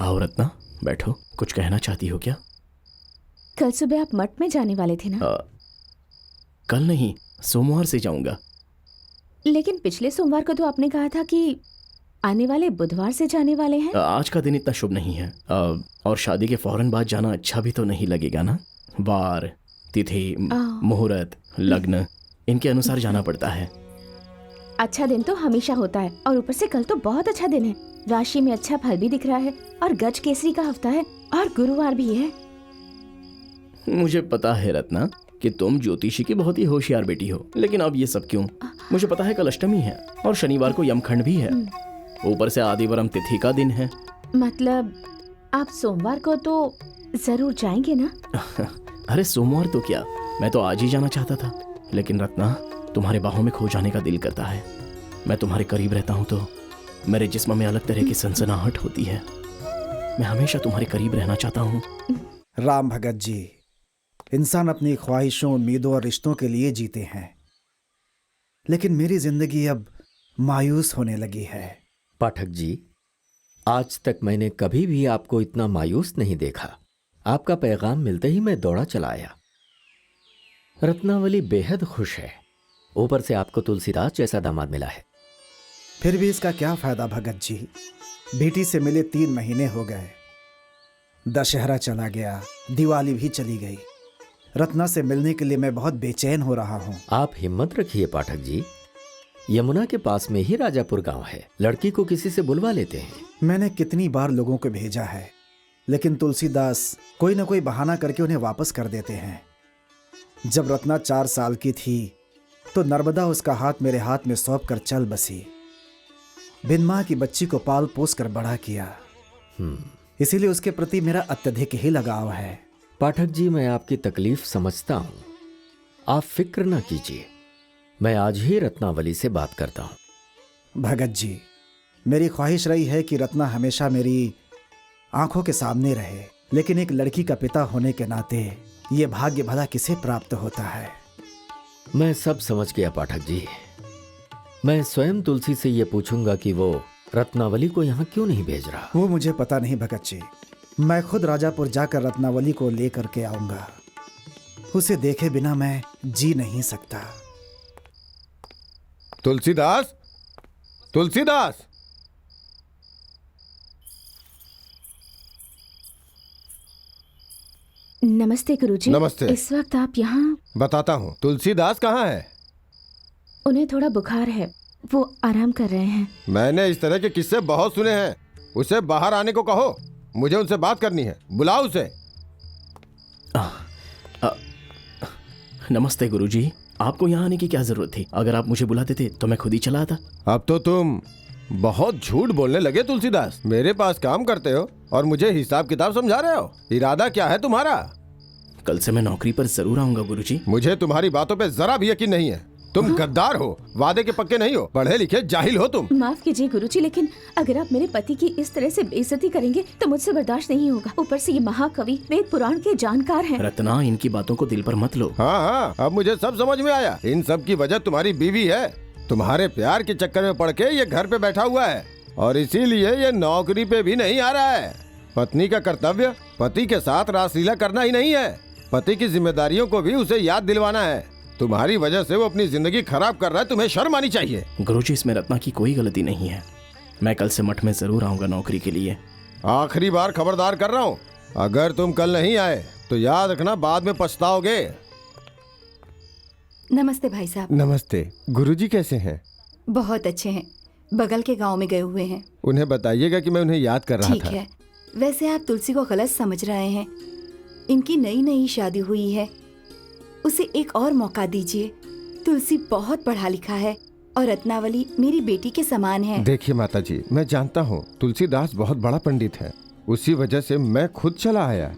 [SPEAKER 5] आओ रत्ना, बैठो, कुछ कहना चाहती हो क्या?
[SPEAKER 9] कल सुबह आप मठ में जाने वाले थे ना?
[SPEAKER 5] कल नहीं, सोमवार से जाऊंगा।
[SPEAKER 9] लेकिन पिछले सोमवार को तो आपने कहा था कि आने वाले बुधवार से जाने वाले हैं।
[SPEAKER 5] आज का दिन इतना शुभ नहीं है, और शादी के फौरन बाद जाना अच्छा भी तो नहीं लगेगा ना। वार, तिथि, मुहूर्त, लग्न, इनके अनुसार जाना पड़ता है।
[SPEAKER 9] अच्छा दिन तो हमेशा होता है, और ऊपर से कल तो बहुत अच्छा दिन है। राशि में अच्छा फल भी दिख रहा है, और गज केसरी का हफ्ता है, और गुरुवार भी है।
[SPEAKER 5] मुझे पता है रत्ना कि तुम ज्योतिषी की बहुत ही होशियार बेटी हो, लेकिन अब ये सब क्यों? मुझे पता है कल अष्टमी है और शनिवार को यमखंड भी है, ऊपर से आदिवारम तिथि का दिन है।
[SPEAKER 9] मतलब आप सोमवार को तो जरूर जाएंगे ना?
[SPEAKER 5] अरे सोमवार तो क्या, मैं तो आज ही जाना चाहता था, लेकिन रत्ना तुम्हारे बाहों में खो जाने का दिल करता है। मैं तुम्हारे करीब रहता हूँ तो मेरे जिस्म में अलग तरह की सनसनाहट होती है। मैं हमेशा तुम्हारे करीब रहना चाहता हूँ।
[SPEAKER 8] राम भगत जी, इंसान अपनी ख्वाहिशों, उम्मीदों और रिश्तों के लिए जीते हैं, लेकिन मेरी जिंदगी अब मायूस होने लगी है।
[SPEAKER 2] पाठक जी, आज तक मैंने कभी भी आपको इतना मायूस नहीं देखा। आपका पैगाम मिलते ही मैं दौड़ा चला आया। रत्नावली बेहद खुश है, ऊपर से आपको तुलसीदास जैसा दामाद मिला है।
[SPEAKER 8] फिर भी इसका क्या फायदा भगत जी? बेटी से मिले 3 महीने हो गए, दशहरा चला गया, दिवाली भी चली गई। रत्ना से मिलने के लिए मैं बहुत बेचैन हो रहा हूँ।
[SPEAKER 2] आप हिम्मत रखिए पाठक जी, यमुना के पास में ही राजापुर गांव है, लड़की को किसी से बुलवा लेते हैं।
[SPEAKER 8] मैंने कितनी बार लोगों को भेजा है, लेकिन तुलसीदास कोई ना कोई बहाना करके उन्हें वापस कर देते हैं। जब रत्ना 4 साल की थी तो नर्मदा उसका हाथ मेरे हाथ में सौंप कर चल बसी। बिन माँ की बच्ची को पाल पोस कर बड़ा किया, इसीलिए उसके प्रति मेरा अत्यधिक ही लगाव है।
[SPEAKER 2] पाठक जी, मैं आपकी तकलीफ समझता हूं, आप फिक्र ना कीजिए, मैं आज ही रत्नावली से बात करता हूं।
[SPEAKER 8] भगत जी, मेरी ख्वाहिश रही है कि रत्ना हमेशा मेरी आंखों के सामने रहे, लेकिन एक लड़की का पिता होने के नाते ये भाग्य भला किसे प्राप्त होता है?
[SPEAKER 2] मैं सब समझ गया पाठक जी। मैं स्वयं तुलसी से ये पूछूंगा कि वो रत्नावली को यहाँ क्यों नहीं भेज रहा।
[SPEAKER 8] वो मुझे पता नहीं भगत जी, मैं खुद राजापुर जाकर रत्नावली को लेकर के आऊंगा। उसे देखे बिना मैं जी नहीं सकता।
[SPEAKER 4] तुलसीदास, तुलसीदास!
[SPEAKER 9] नमस्ते गुरुजी।
[SPEAKER 4] नमस्ते।
[SPEAKER 9] इस वक्त आप यहाँ?
[SPEAKER 4] बताता हूँ। तुलसीदास कहाँ है?
[SPEAKER 9] उन्हें थोड़ा बुखार है, वो आराम कर रहे हैं।
[SPEAKER 4] मैंने इस तरह के किस्से बहुत सुने हैं। उसे बाहर आने को कहो, मुझे उनसे बात करनी है। बुलाओ उसे।
[SPEAKER 5] नमस्ते गुरुजी, आपको यहाँ आने की क्या जरूरत थी? अगर आप मुझे बुलाते थे तो मैं खुद ही चला आता।
[SPEAKER 4] अब तो तुम बहुत झूठ बोलने लगे तुलसीदास। मेरे पास काम करते हो और मुझे हिसाब किताब समझा रहे हो। इरादा क्या है तुम्हारा?
[SPEAKER 5] कल से मैं नौकरी पर जरूर आऊंगा गुरुजी।
[SPEAKER 4] मुझे तुम्हारी बातों पे जरा भी यकीन नहीं है। तुम गद्दार हो, वादे के पक्के नहीं हो, पढ़े लिखे जाहिल हो तुम।
[SPEAKER 9] माफ कीजिए गुरुजी, लेकिन अगर आप मेरे पति की इस तरह से बेइज्जती करेंगे तो मुझसे बर्दाश्त नहीं होगा। ऊपर से ये महाकवि वेद पुराण के जानकार हैं।
[SPEAKER 5] रत्ना, इनकी बातों को दिल पर मत लो।
[SPEAKER 4] हाँ, अब मुझे सब समझ में आया। इन सब की वजह तुम्हारी बीवी है। तुम्हारे प्यार के चक्कर में पड़ के ये घर पे बैठा हुआ है और इसीलिए ये नौकरी पे भी नहीं आ रहा है। पत्नी का कर्तव्य पति के साथ रासलीला करना ही नहीं है, पति की जिम्मेदारियों को भी उसे याद दिलवाना है। तुम्हारी वजह से वो अपनी जिंदगी खराब कर रहा है, तुम्हें शर्म आनी चाहिए।
[SPEAKER 5] गुरुजी, इसमें रत्ना की कोई गलती नहीं है। मैं कल से मठ में जरूर आऊंगा नौकरी के लिए।
[SPEAKER 4] आखिरी बार खबरदार कर रहा हूँ, अगर तुम कल नहीं आए तो याद रखना बाद में पछताओगे।
[SPEAKER 3] नमस्ते भाई साहब।
[SPEAKER 4] नमस्ते। गुरुजी कैसे हैं?
[SPEAKER 3] बहुत अच्छे हैं, बगल के गांव में गए हुए हैं।
[SPEAKER 4] उन्हें बताइएगा कि मैं उन्हें याद कर रहा
[SPEAKER 3] ठीक
[SPEAKER 4] था।
[SPEAKER 3] है। वैसे आप तुलसी को गलत समझ रहे हैं। इनकी नई नई शादी हुई है, उसे एक और मौका दीजिए। तुलसी बहुत पढ़ा लिखा है और रत्नावली मेरी बेटी के समान है।
[SPEAKER 4] देखिए माता जी, मैं जानता हूँ तुलसीदास बहुत बड़ा पंडित है, उसी वजह से मैं खुद चला आया,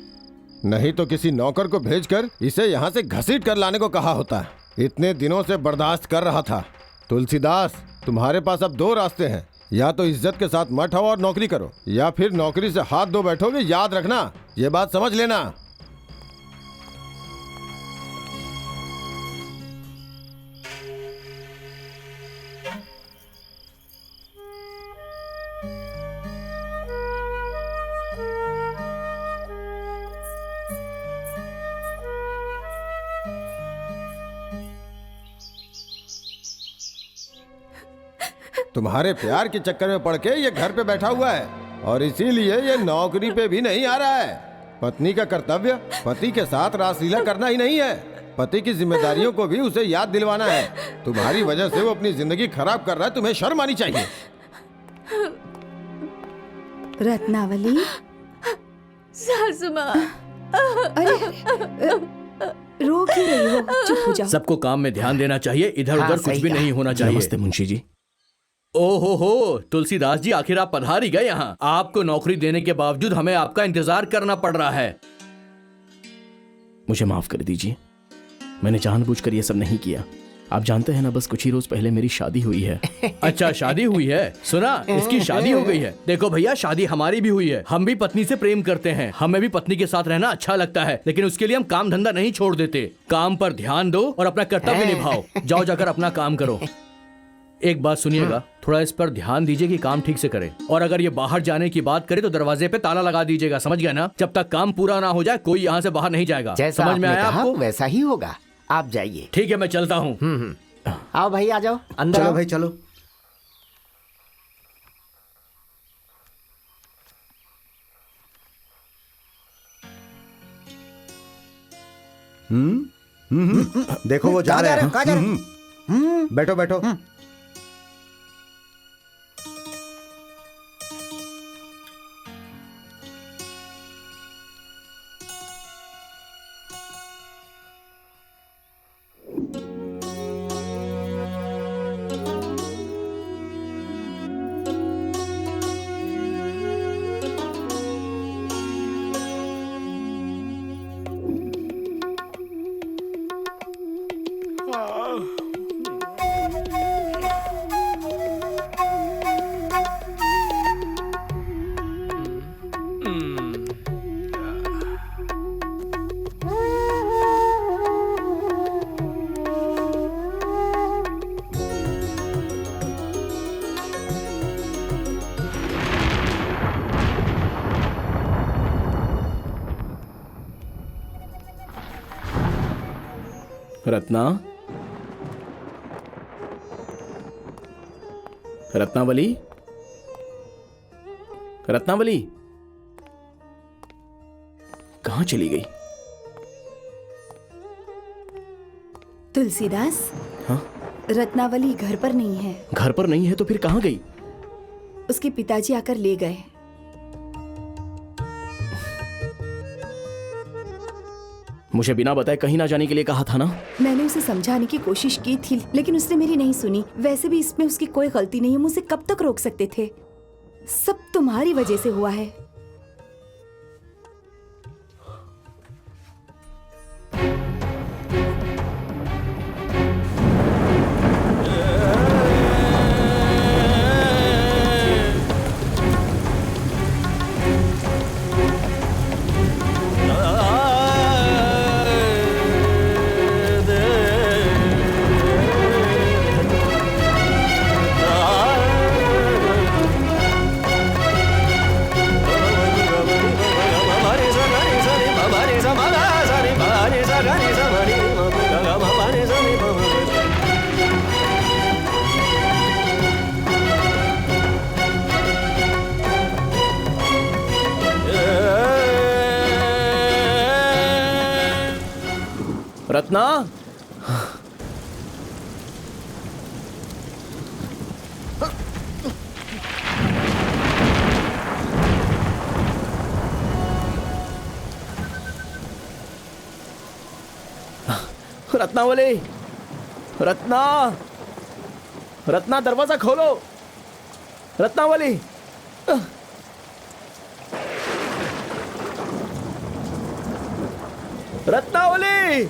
[SPEAKER 4] नहीं तो किसी नौकर को भेजकर इसे यहाँ से घसीट कर लाने को कहा होता। इतने दिनों से बर्दाश्त कर रहा था। तुलसीदास, तुम्हारे पास अब 2 रास्ते हैं, या तो इज्जत के साथ मत आओ और नौकरी करो, या फिर नौकरी से हाथ धो बैठोगे। याद रखना, ये बात समझ लेना। तुम्हारे प्यार के चक्कर में पड़ के ये घर पे बैठा हुआ है और इसीलिए ये नौकरी पे भी नहीं आ रहा है। पत्नी का कर्तव्य पति के साथ रासलीला करना ही नहीं है, पति की जिम्मेदारियों को भी उसे याद दिलवाना है। तुम्हारी वजह से वो अपनी जिंदगी खराब कर रहा है, तुम्हें शर्म आनी चाहिए।
[SPEAKER 3] रत्नावली,
[SPEAKER 9] सासू माँ,
[SPEAKER 3] अरे रो क्यों रही हो? चुप हो जाओ।
[SPEAKER 6] सबको काम में ध्यान देना चाहिए, इधर उधर कुछ भी नहीं होना चाहिए।
[SPEAKER 5] नमस्ते मुंशी जी।
[SPEAKER 6] ओहो तुलसीदास जी, आखिर आप पधार ही गए यहाँ। आपको नौकरी देने के बावजूद हमें आपका इंतजार करना पड़ रहा है।
[SPEAKER 5] मुझे माफ कर दीजिए, मैंने जानबूझकर ये सब नहीं किया। आप जानते हैं ना, बस कुछ ही रोज पहले मेरी शादी हुई है।
[SPEAKER 6] अच्छा, शादी हुई है? सुना, इसकी शादी हो गई है। देखो भैया, शादी हमारी भी हुई है। हम भी पत्नी से प्रेम करते हैं, हमें भी पत्नी के साथ रहना अच्छा लगता है, लेकिन उसके लिए हम काम धंधा नहीं छोड़ देते। काम पर ध्यान दो और अपना कर्तव्य निभाओ। जाओ जाकर अपना काम करो। एक बात सुनिएगा, थोड़ा इस पर ध्यान दीजिए कि काम ठीक से करे, और अगर ये बाहर जाने की बात करे तो दरवाजे पे ताला लगा दीजिएगा, समझ गए ना? जब तक काम पूरा ना हो जाए कोई यहाँ से बाहर नहीं जाएगा। समझ में आया आपको?
[SPEAKER 10] वैसा ही होगा, आप जाइए।
[SPEAKER 6] ठीक है, मैं चलता हूँ।
[SPEAKER 10] आओ भाई, आ जाओ अंदर।
[SPEAKER 7] चलो
[SPEAKER 10] आओ।
[SPEAKER 7] भाई चलो। देखो वो जा रहे हैं।
[SPEAKER 10] कहाँ जा रहे हैं?
[SPEAKER 7] बैठो बैठो।
[SPEAKER 5] रत्ना, रत्नावली, रत्नावली कहाँ चली गई?
[SPEAKER 3] तुलसीदास,
[SPEAKER 5] हाँ?
[SPEAKER 3] रत्नावली घर पर नहीं है।
[SPEAKER 5] घर पर नहीं है तो फिर कहाँ गई?
[SPEAKER 3] उसके पिताजी आकर ले गए।
[SPEAKER 5] मुझे बिना बताए कहीं ना जाने के लिए कहा था ना।
[SPEAKER 3] मैंने उसे समझाने की कोशिश की थी, लेकिन उसने मेरी नहीं सुनी। वैसे भी इसमें उसकी कोई गलती नहीं है, मुझे कब तक रोक सकते थे? सब तुम्हारी वजह से हुआ है।
[SPEAKER 5] रत्ना, रत्नावली, रत्ना, रत्ना दरवाजा खोलो। रत्नावली, रत्नावली,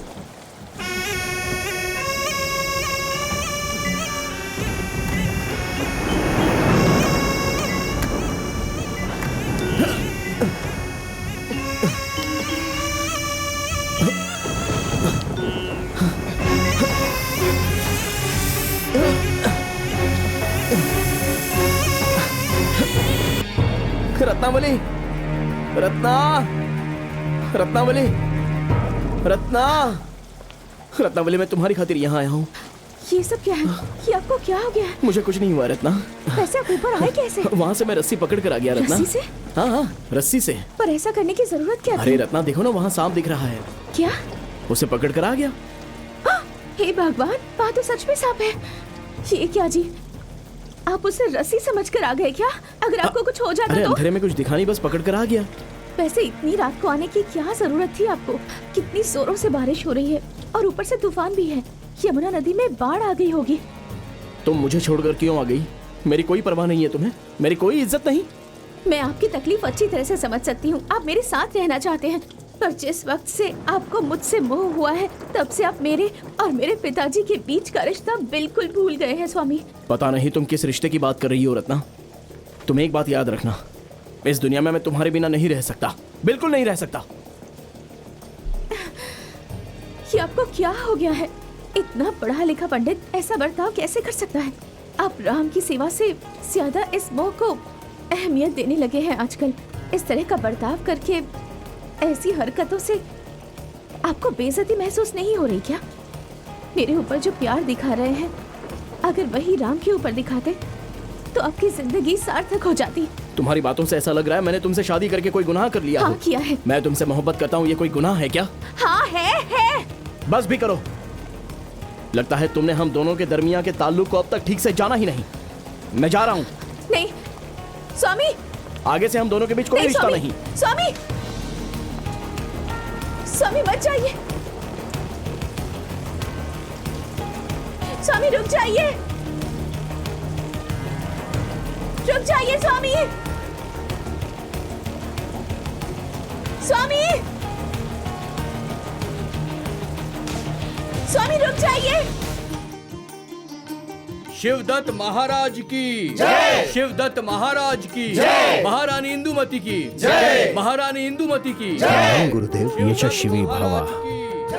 [SPEAKER 5] रत्नावली, रत्ना, रत्नावली, रत्ना, रत्नावली, मैं तुम्हारी खातिर यहाँ आया हूँ।
[SPEAKER 9] ये सब क्या है? ये आपको क्या हो गया है?
[SPEAKER 5] मुझे कुछ नहीं हुआ रत्ना।
[SPEAKER 9] वैसे आप ऊपर आए कैसे?
[SPEAKER 5] वहाँ से मैं रस्सी पकड़ कर आ गया रत्ना।
[SPEAKER 9] रस्सी से?
[SPEAKER 5] हाँ हाँ, रस्सी से।
[SPEAKER 9] पर ऐसा करने की जरूरत क्या
[SPEAKER 5] अरे
[SPEAKER 9] थी?
[SPEAKER 5] रत्ना देखो ना, वहाँ सांप दिख रहा है।
[SPEAKER 9] क्या?
[SPEAKER 5] उसे पकड़ कर आ गया।
[SPEAKER 9] हे भगवान, वहाँ तो सच में सांप है। ये क्या जी, आप उसे रस्सी समझकर आ गए क्या? अगर आपको कुछ हो जाता
[SPEAKER 5] अरे
[SPEAKER 9] तो?
[SPEAKER 5] अंधेरे में कुछ दिखा नहीं, बस पकड़ कर आ गया।
[SPEAKER 9] वैसे इतनी रात को आने की क्या जरूरत थी आपको? कितनी जोरों से बारिश हो रही है और ऊपर से तूफान भी है। यमुना नदी में बाढ़ आ गई होगी।
[SPEAKER 5] तुम मुझे छोड़कर क्यों आ गई? मेरी कोई परवाह नहीं है तुम्हें? मेरी कोई इज्जत नहीं?
[SPEAKER 9] मैं आपकी तकलीफ अच्छी तरह से समझ सकती हूँ। आप मेरे साथ रहना चाहते हैं, पर जिस वक्त से आपको मुझसे मोह हुआ है तब से आप मेरे और मेरे पिताजी के बीच का रिश्ता बिल्कुल भूल गए हैं स्वामी।
[SPEAKER 5] पता नहीं तुम किस रिश्ते की बात कर रही हो रत्ना। तुम एक बात याद रखना, इस दुनिया में मैं तुम्हारे बिना नहीं रह सकता, बिल्कुल नहीं रह सकता।
[SPEAKER 9] ये आपको क्या हो गया है? इतना पढ़ा लिखा पंडित ऐसा बर्ताव कैसे कर सकता है? आप राम की सेवा से ज्यादा इस मोह को अहमियत देने लगे हैं आजकल। इस तरह का बर्ताव करके, ऐसी हरकतों से आपको बेइज्जती महसूस नहीं हो रही क्या? मेरे ऊपर जो प्यार दिखा रहे हैं, अगर वही राम के ऊपर दिखाते तो आपकी जिंदगी सार्थक हो जाती।
[SPEAKER 5] तुम्हारी बातों से ऐसा लग रहा है मैंने तुमसे शादी करके कोई गुनाह कर लिया
[SPEAKER 9] हाँ,
[SPEAKER 5] हो।
[SPEAKER 9] किया है।
[SPEAKER 5] मैं तुमसे मोहब्बत करता हूँ, ये कोई गुनाह है क्या?
[SPEAKER 9] हाँ है।
[SPEAKER 5] बस भी करो। लगता है तुमने हम दोनों के दरमियान के ताल्लुक को अब तक ठीक से जाना ही नहीं। मैं जा रहा हूँ।
[SPEAKER 9] नहीं स्वामी,
[SPEAKER 5] आगे से हम दोनों के बीच कोई रिश्ता नहीं।
[SPEAKER 9] स्वामी, स्वामी मत जाइए। स्वामी रुक जाइए, रुक जाइए स्वामी। स्वामी, स्वामी रुक जाइए।
[SPEAKER 6] शिवदत्त महाराज की जय। शिवदत्त महाराज की जय। महारानी इंदुमती की जय। महारानी इंदुमती की
[SPEAKER 7] जय। गुरुदेव,
[SPEAKER 5] ये शिवी भवा।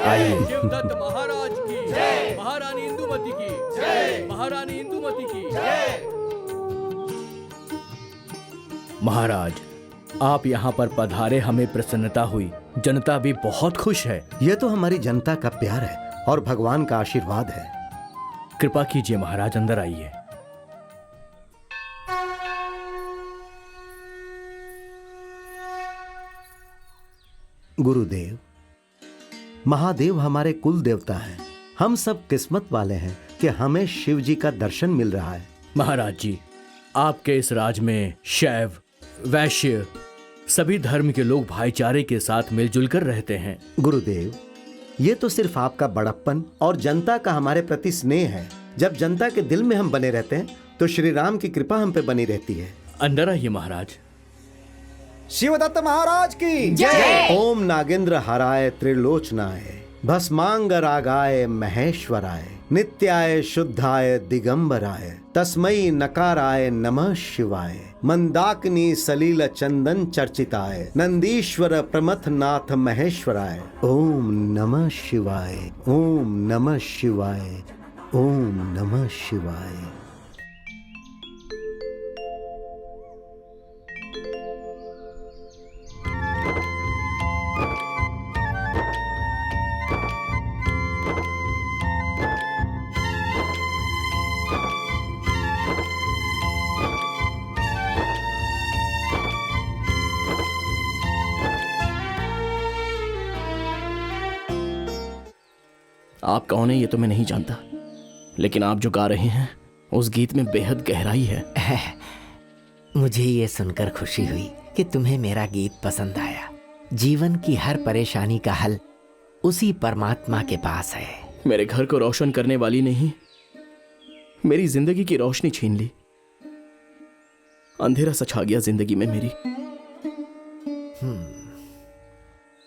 [SPEAKER 6] आइए। शिवदत्त महाराज की जय। महारानी इंदुमती की जय। महारानी इंदुमती की जय। महाराज, आप यहाँ पर पधारे, हमें प्रसन्नता हुई। जनता भी बहुत खुश है।
[SPEAKER 7] ये तो हमारी जनता का प्यार है और भगवान का आशीर्वाद है।
[SPEAKER 6] कृपा कीजिए महाराज, अंदर आइए।
[SPEAKER 7] गुरुदेव, महादेव हमारे कुल देवता हैं। हम सब किस्मत वाले हैं कि हमें शिव जी का दर्शन मिल रहा है।
[SPEAKER 6] महाराज जी, आपके इस राज में शैव, वैश्य, सभी धर्म के लोग भाईचारे के साथ मिलजुल कर रहते हैं।
[SPEAKER 7] गुरुदेव, ये तो सिर्फ आपका बड़प्पन और जनता का हमारे प्रति स्नेह है। जब जनता के दिल में हम बने रहते हैं तो श्री राम की कृपा हम पे बनी रहती है।
[SPEAKER 6] अंदर आइए महाराज।
[SPEAKER 8] शिवदत्त महाराज की
[SPEAKER 7] जय। ओम नागेंद्र हराय त्रिलोचनाय भस्मांग रागाय महेश्वराय नित्याय शुद्धाय दिगंबराय तस्मै नकाराय नमः शिवाय मंदाकिनी सलील चंदन चर्चिताय नंदीश्वर प्रमथ नाथ महेश्वराय। ओम नमः शिवाय, ओम नमः शिवाय, ओम नमः शिवाय।
[SPEAKER 5] आप कौन है ये तो मैं नहीं जानता, लेकिन आप जो गा रहे हैं उस गीत में बेहद गहराई है।
[SPEAKER 10] मुझे ये सुनकर खुशी हुई कि तुम्हें मेरा गीत पसंद आया। जीवन की हर परेशानी का हल उसी परमात्मा के पास है।
[SPEAKER 5] मेरे घर को रोशन करने वाली नहीं, मेरी जिंदगी की रोशनी छीन ली। अंधेरा सा छा गया जिंदगी में मेरी।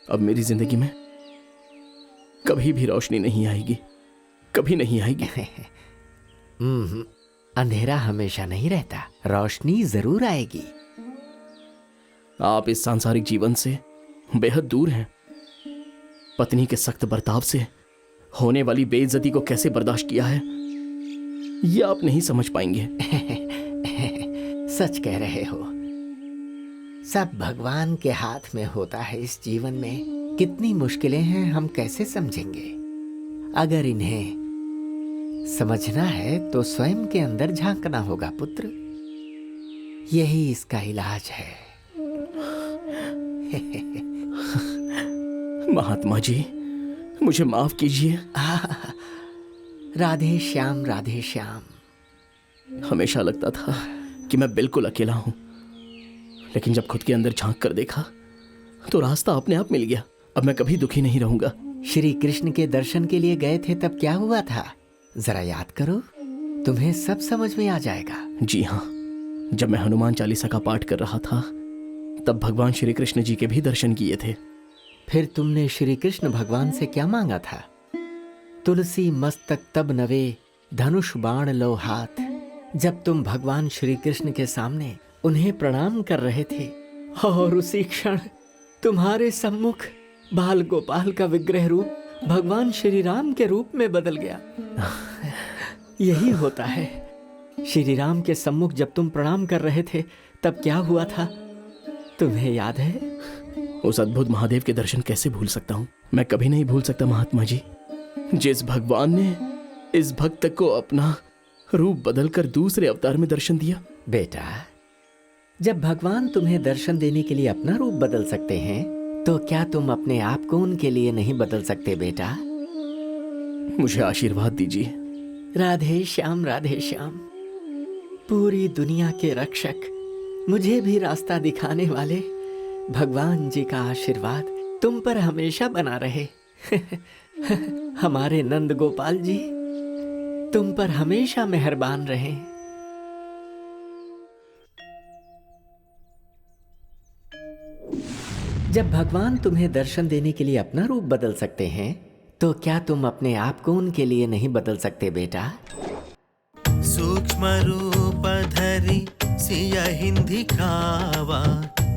[SPEAKER 5] अब मेरी जिंदगी में कभी भी रोशनी नहीं आएगी, कभी नहीं आएगी।
[SPEAKER 10] अंधेरा हमेशा नहीं रहता, रोशनी जरूर आएगी।
[SPEAKER 5] आप इस सांसारिक जीवन से बेहद दूर हैं। पत्नी के सख्त बर्ताव से होने वाली बेइज्जती को कैसे बर्दाश्त किया है ये आप नहीं समझ पाएंगे।
[SPEAKER 10] सच कह रहे हो। सब भगवान के हाथ में होता है। इस जीवन में कितनी मुश्किलें हैं हम कैसे समझेंगे। अगर इन्हें समझना है तो स्वयं के अंदर झांकना होगा पुत्र। यही इसका इलाज है।
[SPEAKER 5] महात्मा जी, मुझे माफ कीजिए।
[SPEAKER 10] राधे श्याम, राधे श्याम।
[SPEAKER 5] हमेशा लगता था कि मैं बिल्कुल अकेला हूं, लेकिन जब खुद के अंदर झांक कर देखा तो रास्ता अपने आप मिल गया। अब मैं कभी दुखी नहीं रहूंगा।
[SPEAKER 10] श्री कृष्ण के दर्शन के लिए गए थे तब क्या हुआ था, जरा याद करो, तुम्हें सब समझ में आ जाएगा।
[SPEAKER 5] जी हाँ, जब मैं हनुमान चालीसा का पाठ कर रहा था तब भगवान श्री कृष्ण जी के भी दर्शन किए थे।
[SPEAKER 10] फिर तुमने श्री कृष्ण भगवान से क्या मांगा था? तुलसी मस्तक तब नवे, धनुष बाण लो हाथ। जब तुम भगवान श्री कृष्ण के सामने उन्हें प्रणाम कर रहे थे और उसी क्षण तुम्हारे सम्मुख बाल गोपाल का विग्रह रूप भगवान श्री राम के रूप में बदल गया। यही होता है। श्री राम के सम्मुख जब तुम प्रणाम कर रहे थे तब क्या हुआ था, तुम्हें याद है?
[SPEAKER 5] उस अद्भुत महादेव के दर्शन कैसे भूल सकता हूँ? मैं कभी नहीं भूल सकता महात्मा जी। जिस भगवान ने इस भक्त को अपना रूप बदलकर दूसरे अवतार में दर्शन दिया।
[SPEAKER 10] बेटा, जब भगवान तुम्हें दर्शन देने के लिए अपना रूप बदल सकते हैं तो क्या तुम अपने आप को उनके लिए नहीं बदल सकते बेटा?
[SPEAKER 5] मुझे आशीर्वाद दीजिए।
[SPEAKER 10] राधे श्याम, राधे श्याम। पूरी दुनिया के रक्षक, मुझे भी रास्ता दिखाने वाले भगवान जी का आशीर्वाद तुम पर हमेशा बना रहे। हमारे नंद गोपाल जी तुम पर हमेशा मेहरबान रहे। जब भगवान तुम्हें दर्शन देने के लिए अपना रूप बदल सकते हैं तो क्या तुम अपने आप को उनके लिए नहीं बदल सकते बेटा?
[SPEAKER 1] सूक्ष्म रूप धरि सिया हिंदी खावा,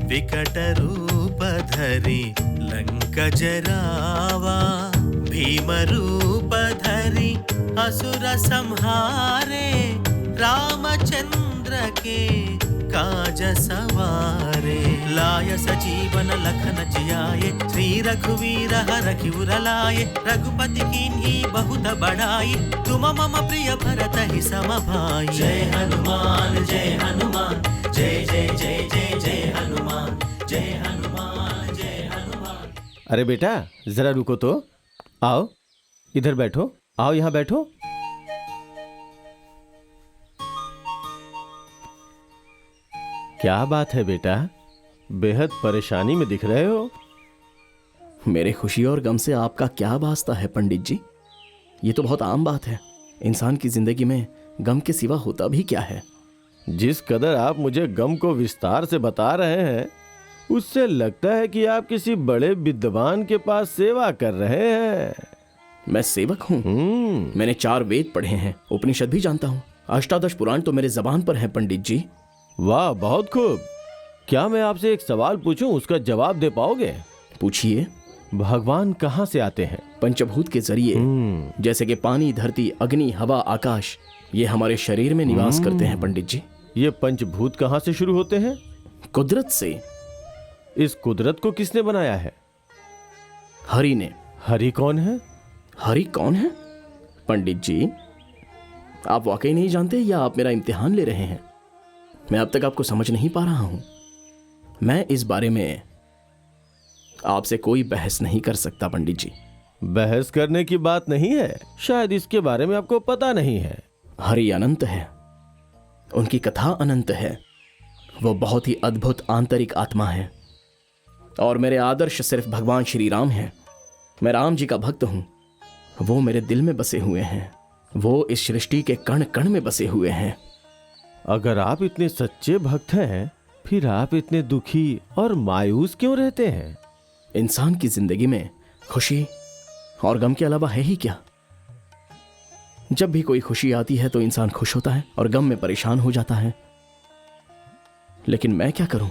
[SPEAKER 1] विकट रूप धरि लंक जरावा। भीम रूप धरि असुर संहारे, रामचंद्र के काज सवारे। लाय सजीवन लखन जियाए, श्री रघुवीर हरखिउर लाए। रघुपति कीन्ही बहुत बड़ाई, तुम मम प्रिय भरत ही सम भाई। जय हनुमान, जय हनुमान, जय जय जय जय जय हनुमान, जय हनुमान, जय हनुमान।
[SPEAKER 4] अरे बेटा, जरा रुको तो। आओ, इधर बैठो। आओ, यहाँ बैठो। क्या बात है बेटा, बेहद परेशानी में दिख रहे हो?
[SPEAKER 5] मेरे खुशी और गम से आपका क्या वास्ता है पंडित जी? ये तो बहुत आम बात है। इंसान की जिंदगी में गम के सिवा होता भी क्या है?
[SPEAKER 4] जिस कदर आप मुझे गम को विस्तार से बता रहे हैं, उससे लगता है कि आप किसी बड़े विद्वान के पास सेवा कर रहे हैं।
[SPEAKER 5] मैं सेवक हूँ? मैंने 4 वेद पढ़े हैं, उपनिषद भी जानता हूँ। 18 पुराण तो मेरे जबान पर हैं पंडित जी।
[SPEAKER 4] वाह, बहुत खूब। क्या मैं आपसे एक सवाल पूछूं, उसका जवाब दे पाओगे?
[SPEAKER 5] पूछिए।
[SPEAKER 4] भगवान कहाँ से आते हैं?
[SPEAKER 5] पंचभूत के जरिए, जैसे कि पानी, धरती, अग्नि, हवा, आकाश, ये हमारे शरीर में निवास करते हैं पंडित जी।
[SPEAKER 4] ये पंचभूत कहाँ से शुरू होते हैं?
[SPEAKER 5] कुदरत से।
[SPEAKER 4] इस कुदरत को किसने बनाया है?
[SPEAKER 5] हरि ने।
[SPEAKER 4] हरि कौन है?
[SPEAKER 5] हरि कौन है? पंडित जी, आप वाकई नहीं जानते या आप मेरा इम्तिहान ले रहे हैं? मैं अब तक आपको समझ नहीं पा रहा हूं। मैं इस बारे में आपसे कोई बहस नहीं कर सकता पंडित जी।
[SPEAKER 4] बहस करने की बात नहीं है, शायद इसके बारे में आपको पता नहीं है।
[SPEAKER 5] हरि अनंत है, उनकी कथा अनंत है। वो बहुत ही अद्भुत आंतरिक आत्मा है और मेरे आदर्श सिर्फ भगवान श्री राम हैं। मैं राम जी का भक्त हूं। वो मेरे दिल में बसे हुए हैं। वो इस सृष्टि के कण कण में बसे हुए हैं।
[SPEAKER 4] अगर आप इतने सच्चे भक्त हैं, फिर आप इतने दुखी और मायूस क्यों रहते हैं?
[SPEAKER 5] इंसान की जिंदगी में खुशी और गम के अलावा है ही क्या? जब भी कोई खुशी आती है तो इंसान खुश होता है और गम में परेशान हो जाता है। लेकिन मैं क्या करूं?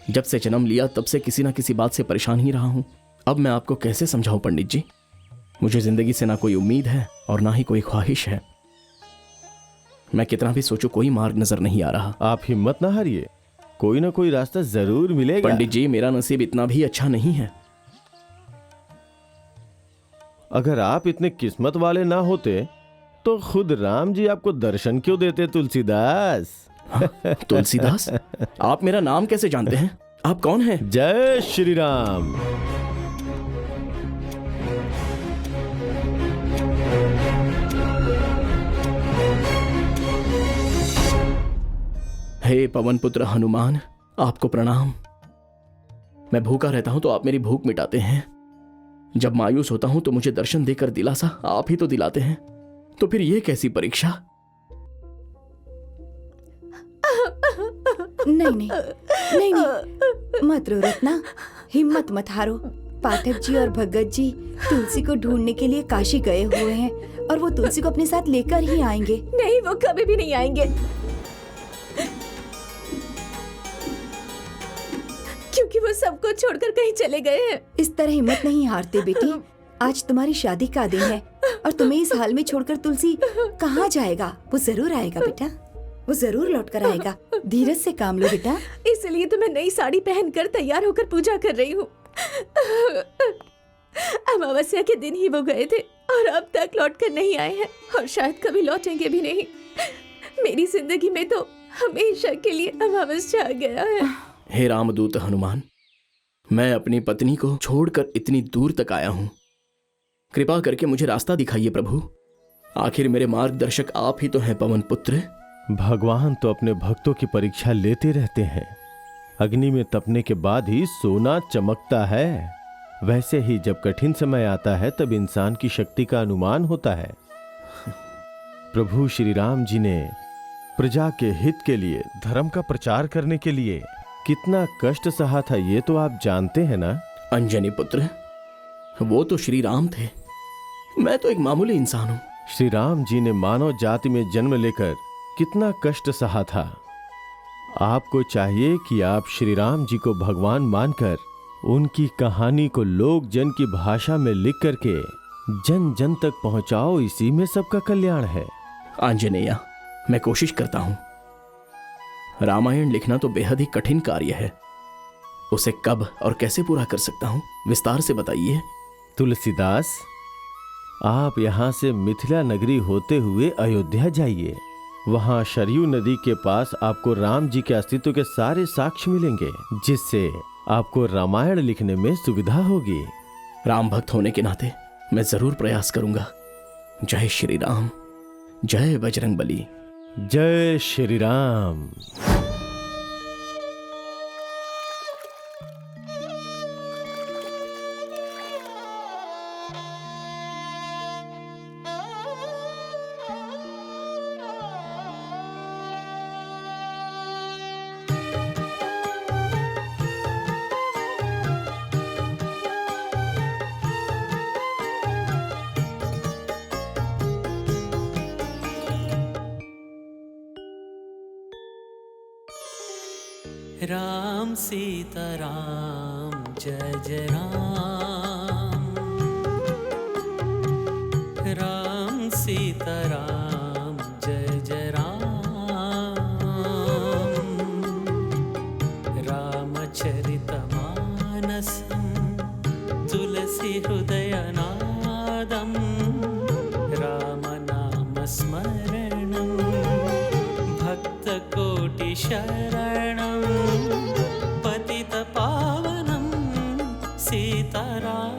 [SPEAKER 5] जब से जन्म लिया तब से किसी ना किसी बात से परेशान ही रहा हूं। अब मैं आपको कैसे समझाऊं पंडित जी? मुझे जिंदगी से ना कोई उम्मीद है और ना ही कोई ख्वाहिश है। मैं कितना भी सोचूं, कोई मार्ग नजर नहीं आ रहा।
[SPEAKER 4] आप हिम्मत ना हारिए, कोई ना कोई रास्ता जरूर मिलेगा।
[SPEAKER 5] पंडित जी, मेरा नसीब इतना भी अच्छा नहीं है।
[SPEAKER 4] अगर आप इतने किस्मत वाले ना होते तो खुद राम जी आपको दर्शन क्यों देते तुलसीदास?
[SPEAKER 5] तुलसीदास, आप मेरा नाम कैसे जानते हैं? आप कौन हैं?
[SPEAKER 4] जय श्री राम।
[SPEAKER 5] हे पवन पुत्र हनुमान, आपको प्रणाम। मैं भूखा रहता हूं तो आप मेरी भूख मिटाते हैं, जब मायूस होता हूं तो मुझे दर्शन देकर दिलासा आप ही तो दिलाते हैं, तो फिर ये कैसी परीक्षा?
[SPEAKER 3] नहीं नहीं नहीं नहीं, मत रो रत्ना, हिम्मत मत हारो। पाठक जी और भगत जी तुलसी को ढूंढने के लिए काशी गए हुए हैं और वो तुलसी को अपने साथ लेकर ही आएंगे।
[SPEAKER 9] नहीं, वो कभी भी नहीं आएंगे, क्योंकि वो सबको छोड़कर कहीं चले गए हैं।
[SPEAKER 3] इस तरह हिम्मत नहीं हारते बेटी, आज तुम्हारी शादी का दिन है और तुम्हें इस हाल में छोड़कर तुलसी कहाँ जाएगा? वो जरूर आएगा बेटा, वो जरूर लौट कर आएगा। धीरज से काम लो बेटा।
[SPEAKER 9] इसलिए तो मैं नई साड़ी पहनकर तैयार होकर पूजा कर रही हूँ। अमावस्या के दिन ही वो गए थे और अब तक लौट कर नहीं आए हैं और शायद कभी लौटेंगे भी नहीं। मेरी जिंदगी में तो हमेशा के लिए अमावस्या आ गया है।
[SPEAKER 5] हे रामदूत हनुमान, मैं अपनी पत्नी को छोड़कर इतनी दूर तक आया हूं, कृपा करके मुझे रास्ता दिखाइए प्रभु। आखिर मेरे मार्गदर्शक आप ही तो हैं पवन पुत्र।
[SPEAKER 4] भगवान तो अपने भक्तों की परीक्षा लेते रहते हैं। अग्नि में तपने के बाद ही सोना चमकता है। वैसे ही जब कठिन समय आता है तब इंसान की शक्ति का अनुमान होता है। प्रभु श्री राम जी ने प्रजा के हित के लिए, धर्म का प्रचार करने के लिए कितना कष्ट सहा था, ये तो आप जानते हैं ना?
[SPEAKER 5] अंजनी पुत्र, वो तो श्री राम थे, मैं तो एक मामूली इंसान हूं।
[SPEAKER 4] श्री राम जी ने मानव जाति में जन्म लेकर कितना कष्ट सहा था। आपको चाहिए कि आप श्री राम जी को भगवान मानकर उनकी कहानी को लोक जन की भाषा में लिख करके जन जन तक पहुंचाओ, इसी में सबका कल्याण है।
[SPEAKER 5] आंजनेया, मैं कोशिश करता हूं। रामायण लिखना तो बेहद ही कठिन कार्य है, उसे कब और कैसे पूरा कर सकता हूं, विस्तार से बताइए।
[SPEAKER 4] तुलसीदास, आप यहाँ से मिथिला नगरी होते हुए अयोध्या जाइए। वहाँ सरयू नदी के पास आपको राम जी के अस्तित्व के सारे साक्ष्य मिलेंगे, जिससे आपको रामायण लिखने में सुविधा होगी।
[SPEAKER 5] राम भक्त होने के नाते मैं जरूर प्रयास करूंगा। जय श्री राम, जय बजरंगबली।
[SPEAKER 4] जय श्री राम।
[SPEAKER 1] राम सीता राम, जय जय राम। राम सीता राम, जय जय राम। रामचरितमानसं तुलसी हृदयनादं, रामनामस्मरणं भक्तकोटिशरणं, पतितपावनं सीताराम।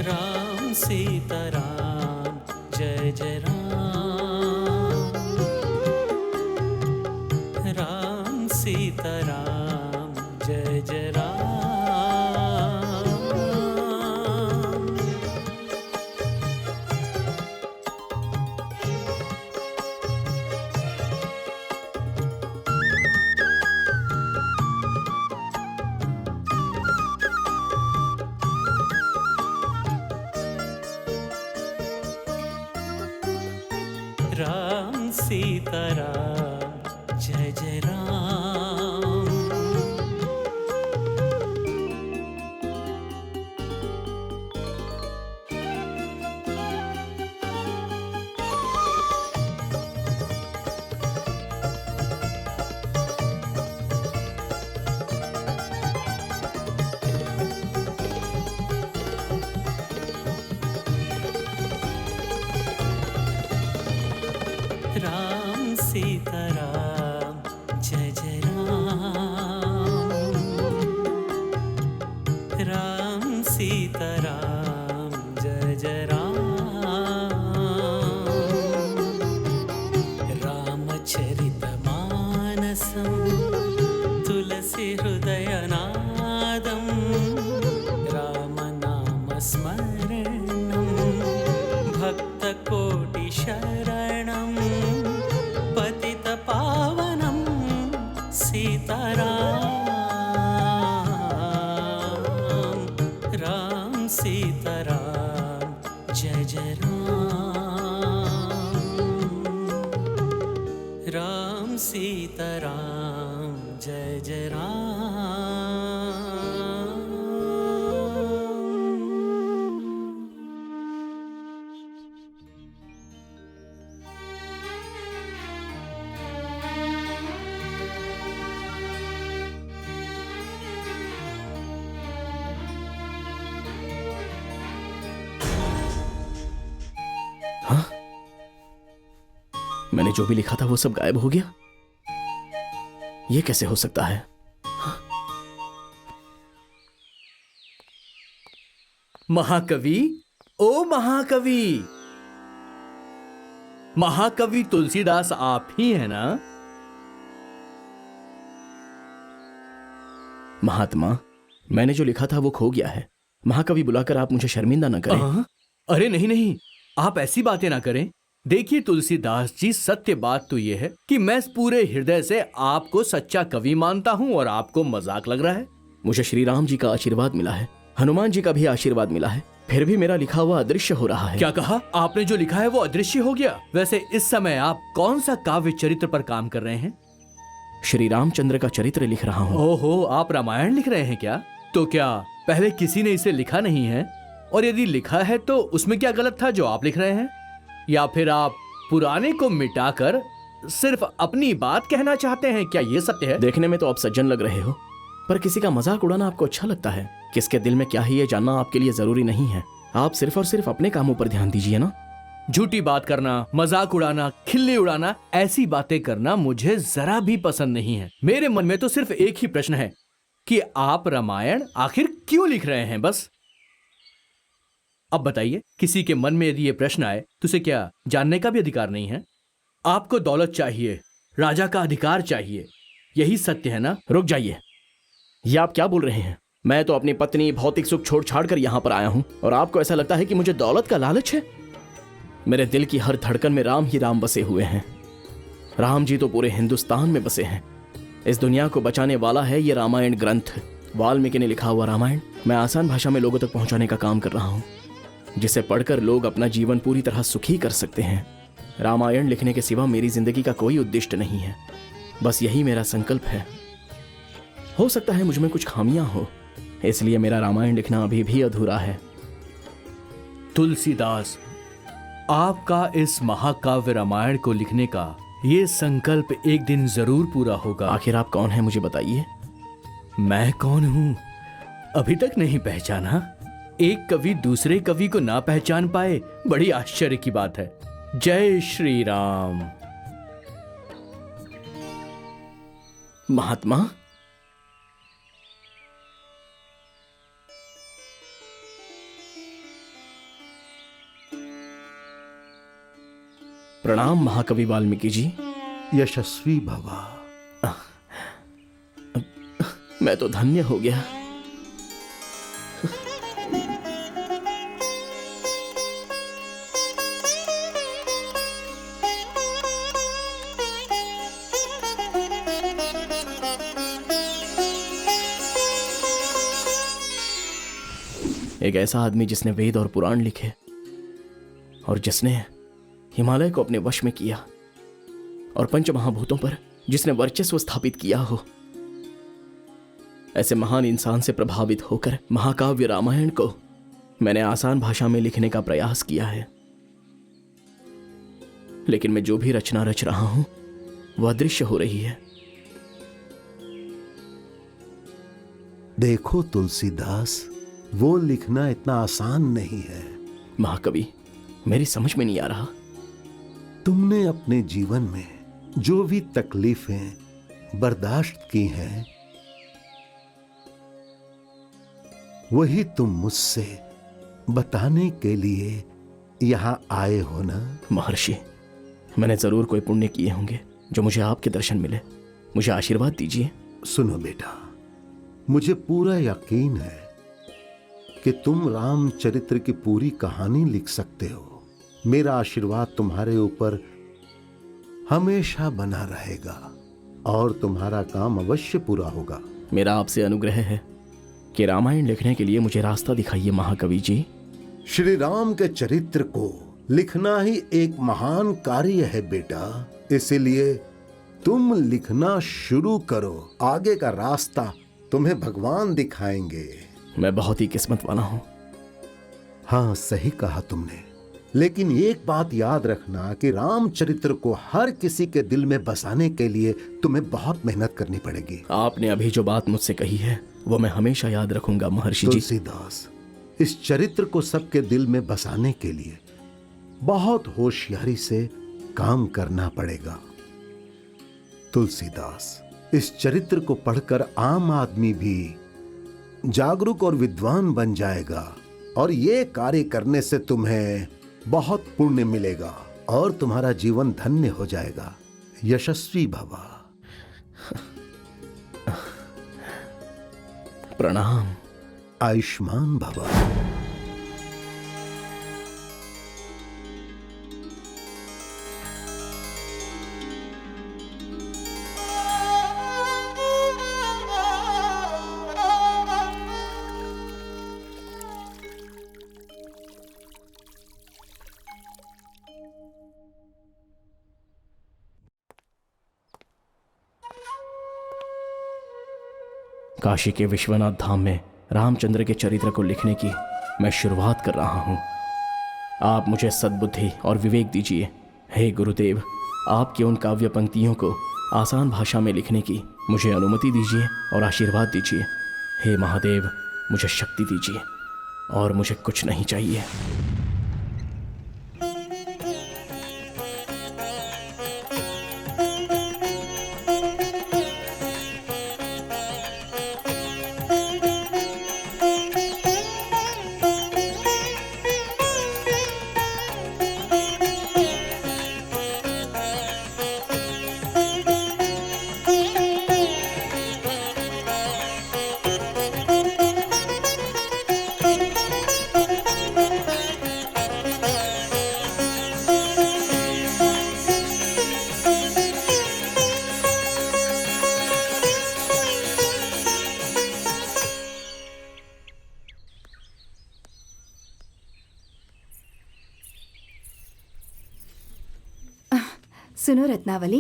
[SPEAKER 1] राम सीताराम, जय जय राम। राम सीताराम, जय जय राम। राम सीताराम, जय जय राम। मानसं तुलसी हृदयनादं रामनामस्मरणं भक्तकोटिशरणं पतितपावनं सीताराम राम सीताराम जय जय राम सीताराम जय जय
[SPEAKER 5] मैंने जो भी लिखा था वो सब गायब हो गया। ये कैसे हो सकता है?
[SPEAKER 6] महाकवि, ओ महाकवि, महाकवि तुलसीदास आप ही हैं ना?
[SPEAKER 5] महात्मा, मैंने जो लिखा था वो खो गया है। महाकवि बुलाकर आप मुझे शर्मिंदा न करें।
[SPEAKER 6] अरे नहीं नहीं, आप ऐसी बातें ना करें। देखिए तुलसीदास जी, सत्य बात तो यह है कि मैं पूरे हृदय से आपको सच्चा कवि मानता हूँ और आपको मजाक लग रहा है।
[SPEAKER 5] मुझे श्री राम जी का आशीर्वाद मिला है, हनुमान जी का भी आशीर्वाद मिला है, फिर भी मेरा लिखा हुआ अदृश्य हो रहा है।
[SPEAKER 6] क्या कहा? आपने जो लिखा है वो अदृश्य हो गया? वैसे इस समय आप कौन सा काव्य चरित्र पर काम कर रहे हैं?
[SPEAKER 5] श्री रामचंद्र का चरित्र लिख रहा हूँ।
[SPEAKER 6] ओहो, आप रामायण लिख रहे हैं क्या? तो क्या पहले किसी ने इसे लिखा नहीं है? और यदि लिखा है तो उसमें क्या गलत था जो आप लिख रहे हैं? या फिर आप पुराने को मिटाकर सिर्फ अपनी बात कहना चाहते हैं? क्या ये सत्य है?
[SPEAKER 5] देखने में तो आप सज्जन लग रहे हो, पर किसी का मजाक उड़ाना आपको अच्छा लगता है। किसके दिल में क्या है ये जानना आपके लिए जरूरी नहीं है। आप सिर्फ और सिर्फ अपने कामों पर ध्यान दीजिए ना।
[SPEAKER 6] झूठी बात करना, मजाक उड़ाना, खिल्ली उड़ाना, ऐसी बातें करना मुझे जरा भी पसंद नहीं है। मेरे मन में तो सिर्फ एक ही प्रश्न है कि आप रामायण आखिर क्यों लिख रहे हैं, बस। अब बताइए, किसी के मन में यदि ये प्रश्न आए तो उसे क्या जानने का भी अधिकार नहीं है? आपको दौलत चाहिए, राजा का अधिकार चाहिए, यही सत्य है ना?
[SPEAKER 5] रुक जाइए, ये आप क्या बोल रहे हैं? मैं तो अपनी पत्नी, भौतिक सुख छोड़ छाड़ कर यहाँ पर आया हूँ और आपको ऐसा लगता है कि मुझे दौलत का लालच है? मेरे दिल की हर धड़कन में राम ही राम बसे हुए हैं। राम जी तो पूरे हिंदुस्तान में बसे हैं। इस दुनिया को बचाने वाला है ये रामायण ग्रंथ। वाल्मीकि ने लिखा हुआ रामायण मैं आसान भाषा में लोगों तक पहुंचाने का काम कर रहा हूं, जिसे पढ़कर लोग अपना जीवन पूरी तरह सुखी कर सकते हैं। रामायण लिखने के सिवा मेरी जिंदगी का कोई उद्देश्य नहीं है, बस यही मेरा संकल्प है। हो सकता है मुझ में कुछ खामियां हो, इसलिए मेरा रामायण लिखना अभी भी अधूरा है।
[SPEAKER 6] तुलसीदास, आपका इस महाकाव्य रामायण को लिखने का ये संकल्प एक दिन जरूर पूरा होगा।
[SPEAKER 5] आखिर आप कौन हैं मुझे बताइए।
[SPEAKER 6] मैं कौन हूं अभी तक नहीं पहचाना? एक कवि दूसरे कवि को ना पहचान पाए, बड़ी आश्चर्य की बात है। जय श्री राम।
[SPEAKER 5] महात्मा, प्रणाम महाकवि वाल्मीकि जी।
[SPEAKER 11] यशस्वी भवा।
[SPEAKER 5] मैं तो धन्य हो गया। एक ऐसा आदमी जिसने वेद और पुराण लिखे और जिसने हिमालय को अपने वश में किया और पंचमहाभूतों पर जिसने वर्चस्व स्थापित किया हो, ऐसे महान इंसान से प्रभावित होकर महाकाव्य रामायण को मैंने आसान भाषा में लिखने का प्रयास किया है। लेकिन मैं जो भी रचना रच रहा हूं वह अदृश्य हो रही है।
[SPEAKER 11] देखो तुलसीदास, वो लिखना इतना आसान नहीं है।
[SPEAKER 5] महाकवि, मेरी समझ में नहीं आ रहा।
[SPEAKER 11] तुमने अपने जीवन में जो भी तकलीफें बर्दाश्त की हैं, वही तुम मुझसे बताने के लिए यहां आए हो ना?
[SPEAKER 5] महर्षि, मैंने जरूर कोई पुण्य किए होंगे जो मुझे आपके दर्शन मिले। मुझे आशीर्वाद दीजिए।
[SPEAKER 11] सुनो बेटा, मुझे पूरा यकीन है कि तुम रामचरित्र की पूरी कहानी लिख सकते हो। मेरा आशीर्वाद तुम्हारे ऊपर हमेशा बना रहेगा और तुम्हारा काम अवश्य पूरा होगा।
[SPEAKER 5] मेरा आपसे अनुग्रह है कि रामायण लिखने के लिए मुझे रास्ता दिखाइए महाकवि जी।
[SPEAKER 11] श्री राम के चरित्र को लिखना ही एक महान कार्य है बेटा, इसलिए तुम लिखना शुरू करो। आगे का रास्ता तुम्हें भगवान दिखाएंगे।
[SPEAKER 5] मैं बहुत ही किस्मत वाला हूं।
[SPEAKER 11] हाँ, सही कहा तुमने, लेकिन एक बात याद रखना कि रामचरित्र को हर किसी के दिल में बसाने के लिए तुम्हें बहुत मेहनत करनी पड़ेगी।
[SPEAKER 5] आपने अभी जो बात मुझसे कही है वो मैं हमेशा याद रखूंगा महर्षि जी।
[SPEAKER 11] तुलसीदास, इस चरित्र को सबके दिल में बसाने के लिए बहुत होशियारी से काम करना पड़ेगा। तुलसीदास, इस चरित्र को पढ़कर आम आदमी भी जागरूक और विद्वान बन जाएगा और ये कार्य करने से तुम्हें बहुत पुण्य मिलेगा और तुम्हारा जीवन धन्य हो जाएगा। यशस्वी भवा।
[SPEAKER 5] प्रणाम।
[SPEAKER 11] आयुष्मान भवा।
[SPEAKER 5] काशी के विश्वनाथ धाम में रामचंद्र के चरित्र को लिखने की मैं शुरुआत कर रहा हूं। आप मुझे सद्बुद्धि और विवेक दीजिए। हे गुरुदेव, आपकी उन काव्य पंक्तियों को आसान भाषा में लिखने की मुझे अनुमति दीजिए और आशीर्वाद दीजिए। हे महादेव, मुझे शक्ति दीजिए और मुझे कुछ नहीं चाहिए।
[SPEAKER 3] सुनो रत्नावली,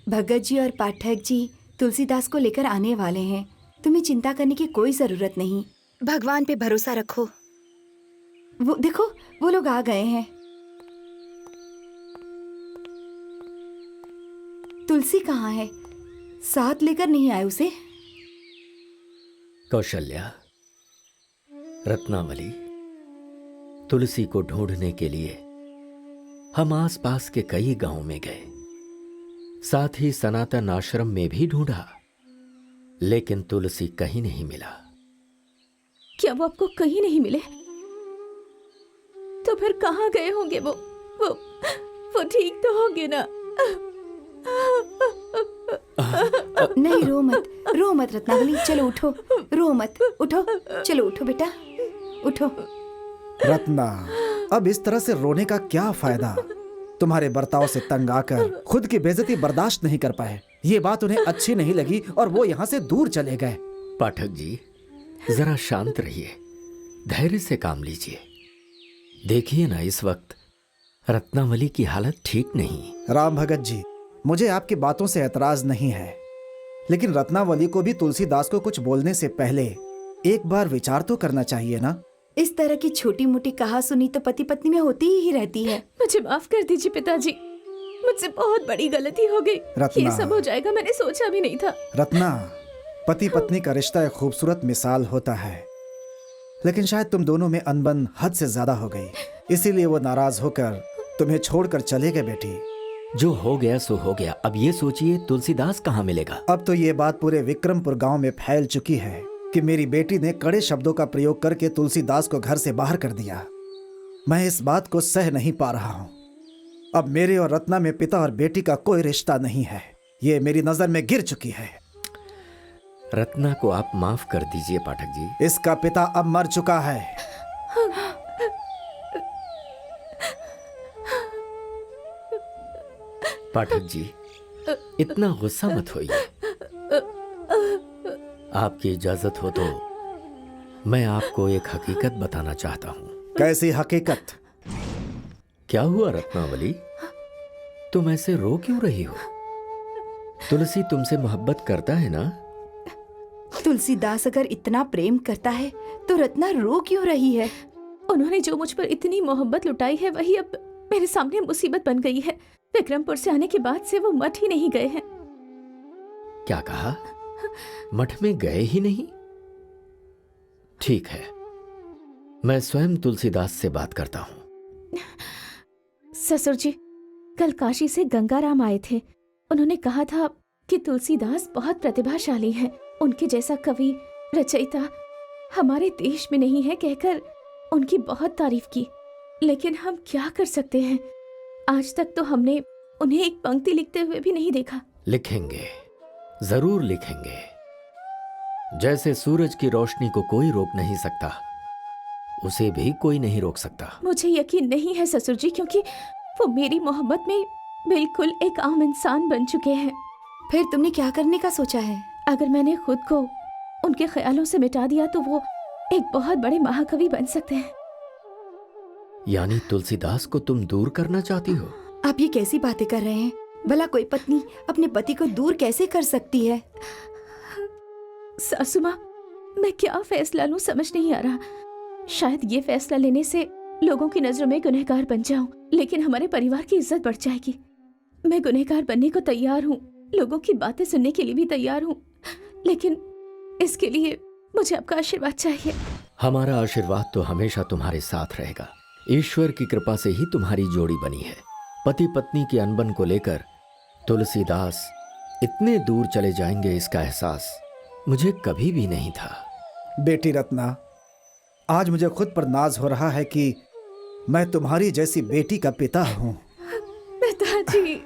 [SPEAKER 3] भगत जी और पाठक जी तुलसीदास को लेकर आने वाले हैं। तुम्हें चिंता करने की कोई जरूरत नहीं।
[SPEAKER 12] भगवान पे भरोसा रखो।
[SPEAKER 3] वो देखो, वो लोग आ गए हैं। तुलसी कहाँ है? साथ लेकर नहीं आए उसे?
[SPEAKER 2] कौशल्या, रत्नावली, तुलसी को ढूंढने के लिए हम आसपास के कई गांवों में गए, साथ ही सनातन आश्रम में भी ढूंढा, लेकिन तुलसी कहीं नहीं मिला।
[SPEAKER 9] क्या वो आपको कहीं नहीं मिले? तो फिर कहाँ गए होंगे वो ठीक तो होंगे ना?
[SPEAKER 3] नहीं, रो मत रत्नावली, चलो उठो, रो मत, उठो, चलो उठो बेटा, उठो।
[SPEAKER 8] रत्ना, अब इस तरह से रोने का क्या फायदा? तुम्हारे बर्ताव से तंग आकर खुद की बेइज्जती बर्दाश्त नहीं कर पाए। ये बात उन्हें अच्छी नहीं लगी और वो यहाँ से दूर चले गए।
[SPEAKER 2] पाठक जी, जरा शांत रहिए, धैर्य से काम लीजिए। देखिए ना, इस वक्त रत्नावली की हालत ठीक नहीं।
[SPEAKER 8] राम भगत जी, मुझे आपकी बातों से एतराज नहीं है, लेकिन रत्नावली को भी तुलसीदास को कुछ बोलने से पहले एक बार विचार तो करना चाहिए ना।
[SPEAKER 3] इस तरह की छोटी मोटी कहा सुनी तो पति पत्नी में होती ही रहती है।
[SPEAKER 9] मुझे माफ कर दीजिए पिताजी, मुझसे बहुत बड़ी गलती हो गई। ये सब हो जाएगा मैंने सोचा भी नहीं था।
[SPEAKER 8] रत्ना, पति पत्नी का रिश्ता एक खूबसूरत मिसाल होता है, लेकिन शायद तुम दोनों में अनबन हद से ज्यादा हो गई, इसीलिए वो नाराज होकर तुम्हें छोड़कर चले गए। बेटी,
[SPEAKER 2] जो हो गया सो हो गया। अब ये सोचिए तुलसीदास कहाँ मिलेगा?
[SPEAKER 8] अब तो ये बात पूरे विक्रमपुर गांव में फैल चुकी है कि मेरी बेटी ने कड़े शब्दों का प्रयोग करके तुलसीदास को घर से बाहर कर दिया। मैं इस बात को सह नहीं पा रहा हूँ। अब मेरे और रत्ना में पिता और बेटी का कोई रिश्ता नहीं है। ये मेरी नजर में गिर चुकी है।
[SPEAKER 2] रत्ना को आप माफ कर दीजिए पाठक जी।
[SPEAKER 8] इसका पिता अब मर चुका है।
[SPEAKER 2] पाठक जी, इतना गुस्सा मत होइए। आपकी इजाजत हो तो मैं आपको एक हकीकत बताना चाहता हूं।
[SPEAKER 8] कैसी हकीकत?
[SPEAKER 2] क्या हुआ रत्नावली, तुम ऐसे रो क्यों रही हो? तुलसी तुमसे मोहब्बत करता है ना?
[SPEAKER 3] तुलसीदास अगर इतना प्रेम करता है तो रत्ना रो क्यों रही है?
[SPEAKER 9] उन्होंने जो मुझ पर इतनी मोहब्बत लुटाई है वही अब मेरे सामने मुसीबत बन गई है। विक्रमपुर से आने के बाद से वो मठ ही नहीं गए हैं।
[SPEAKER 2] क्या कहा? मठ में गए ही नहीं? ठीक है, मैं स्वयं तुलसीदास से बात करता हूं।
[SPEAKER 9] ससुर जी, कल काशी से गंगाराम आए थे। उन्होंने कहा था कि तुलसीदास बहुत प्रतिभाशाली हैं। उनके जैसा कवि रचयिता हमारे देश में नहीं है कहकर उनकी बहुत तारीफ की। लेकिन हम क्या कर सकते हैं, आज तक तो हमने उन्हें एक पंक्ति लिखते हुए भी नहीं देखा।
[SPEAKER 2] लिखेंगे, जरूर लिखेंगे। जैसे सूरज की रोशनी को कोई रोक नहीं सकता, उसे भी कोई नहीं रोक सकता।
[SPEAKER 9] मुझे यकीन नहीं है ससुर जी, क्योंकि वो मेरी मोहब्बत में बिल्कुल एक आम इंसान बन चुके हैं।
[SPEAKER 3] फिर तुमने क्या करने का सोचा है?
[SPEAKER 9] अगर मैंने खुद को उनके ख्यालों से मिटा दिया तो वो एक बहुत बड़े महाकवि बन सकते हैं।
[SPEAKER 2] यानी तुलसीदास को तुम दूर करना चाहती हो?
[SPEAKER 3] आप ये कैसी बातें कर रहे हैं? भला कोई पत्नी अपने पति को दूर कैसे कर सकती है?
[SPEAKER 9] सासू माँ, मैं क्या फैसला लूं समझ नहीं आ रहा। शायद ये फैसला लेने से लोगों की नजरों में गुनहगार बन जाऊं, लेकिन हमारे परिवार की इज्जत बढ़ जाएगी। मैं गुनहगार बनने को तैयार हूँ, लोगों की बातें सुनने के लिए भी तैयार हूँ, लेकिन इसके लिए मुझे आपका आशीर्वाद चाहिए।
[SPEAKER 2] हमारा आशीर्वाद तो हमेशा तुम्हारे साथ रहेगा। ईश्वर की कृपा से ही तुम्हारी जोड़ी बनी है। पति पत्नी की अनबन को लेकर तुलसीदास इतने दूर चले जाएंगे, इसका एहसास मुझे कभी भी नहीं था।
[SPEAKER 8] बेटी रत्ना, आज मुझे खुद पर नाज हो रहा है कि मैं तुम्हारी जैसी बेटी का पिता हूँ।
[SPEAKER 9] पिताजी,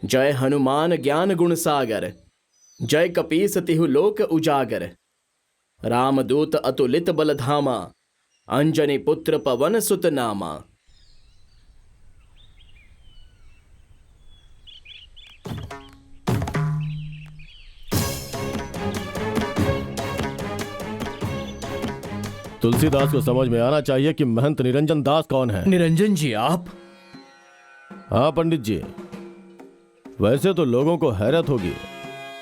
[SPEAKER 5] जय हनुमान ज्ञान गुण सागर, जय कपीस तिहु लोक उजागर। रामदूत अतुलित बलधामा, अंजनी पुत्र पवन सुत नामा।
[SPEAKER 13] तुलसीदास को समझ में आना चाहिए कि महंत निरंजन दास कौन है।
[SPEAKER 6] निरंजन जी आप?
[SPEAKER 13] हाँ पंडित जी, वैसे तो लोगों को हैरत होगी,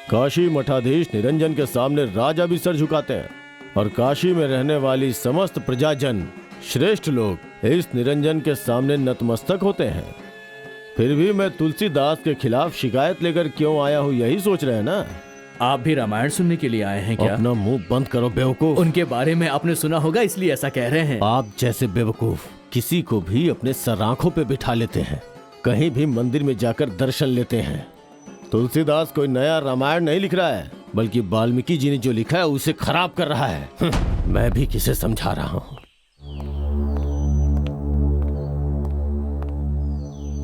[SPEAKER 13] काशी मठाधीश निरंजन के सामने राजा भी सर झुकाते हैं और काशी में रहने वाली समस्त प्रजाजन श्रेष्ठ लोग इस निरंजन के सामने नतमस्तक होते हैं। फिर भी मैं तुलसीदास के खिलाफ शिकायत लेकर क्यों आया हूँ, यही सोच रहे हैं ना?
[SPEAKER 6] आप भी रामायण सुनने के लिए आए हैं क्या?
[SPEAKER 13] अपना मुंह बंद करो बेवकूफ।
[SPEAKER 6] उनके बारे में आपने सुना होगा इसलिए ऐसा कह रहे हैं।
[SPEAKER 13] आप जैसे बेवकूफ किसी को भी अपने सराखों पे बिठा लेते हैं, कहीं भी मंदिर में जाकर दर्शन लेते हैं। तुलसीदास कोई नया रामायण नहीं लिख रहा है, बल्कि वाल्मीकि जी ने जो लिखा है उसे खराब कर रहा है। मैं भी किसे समझा रहा हूं।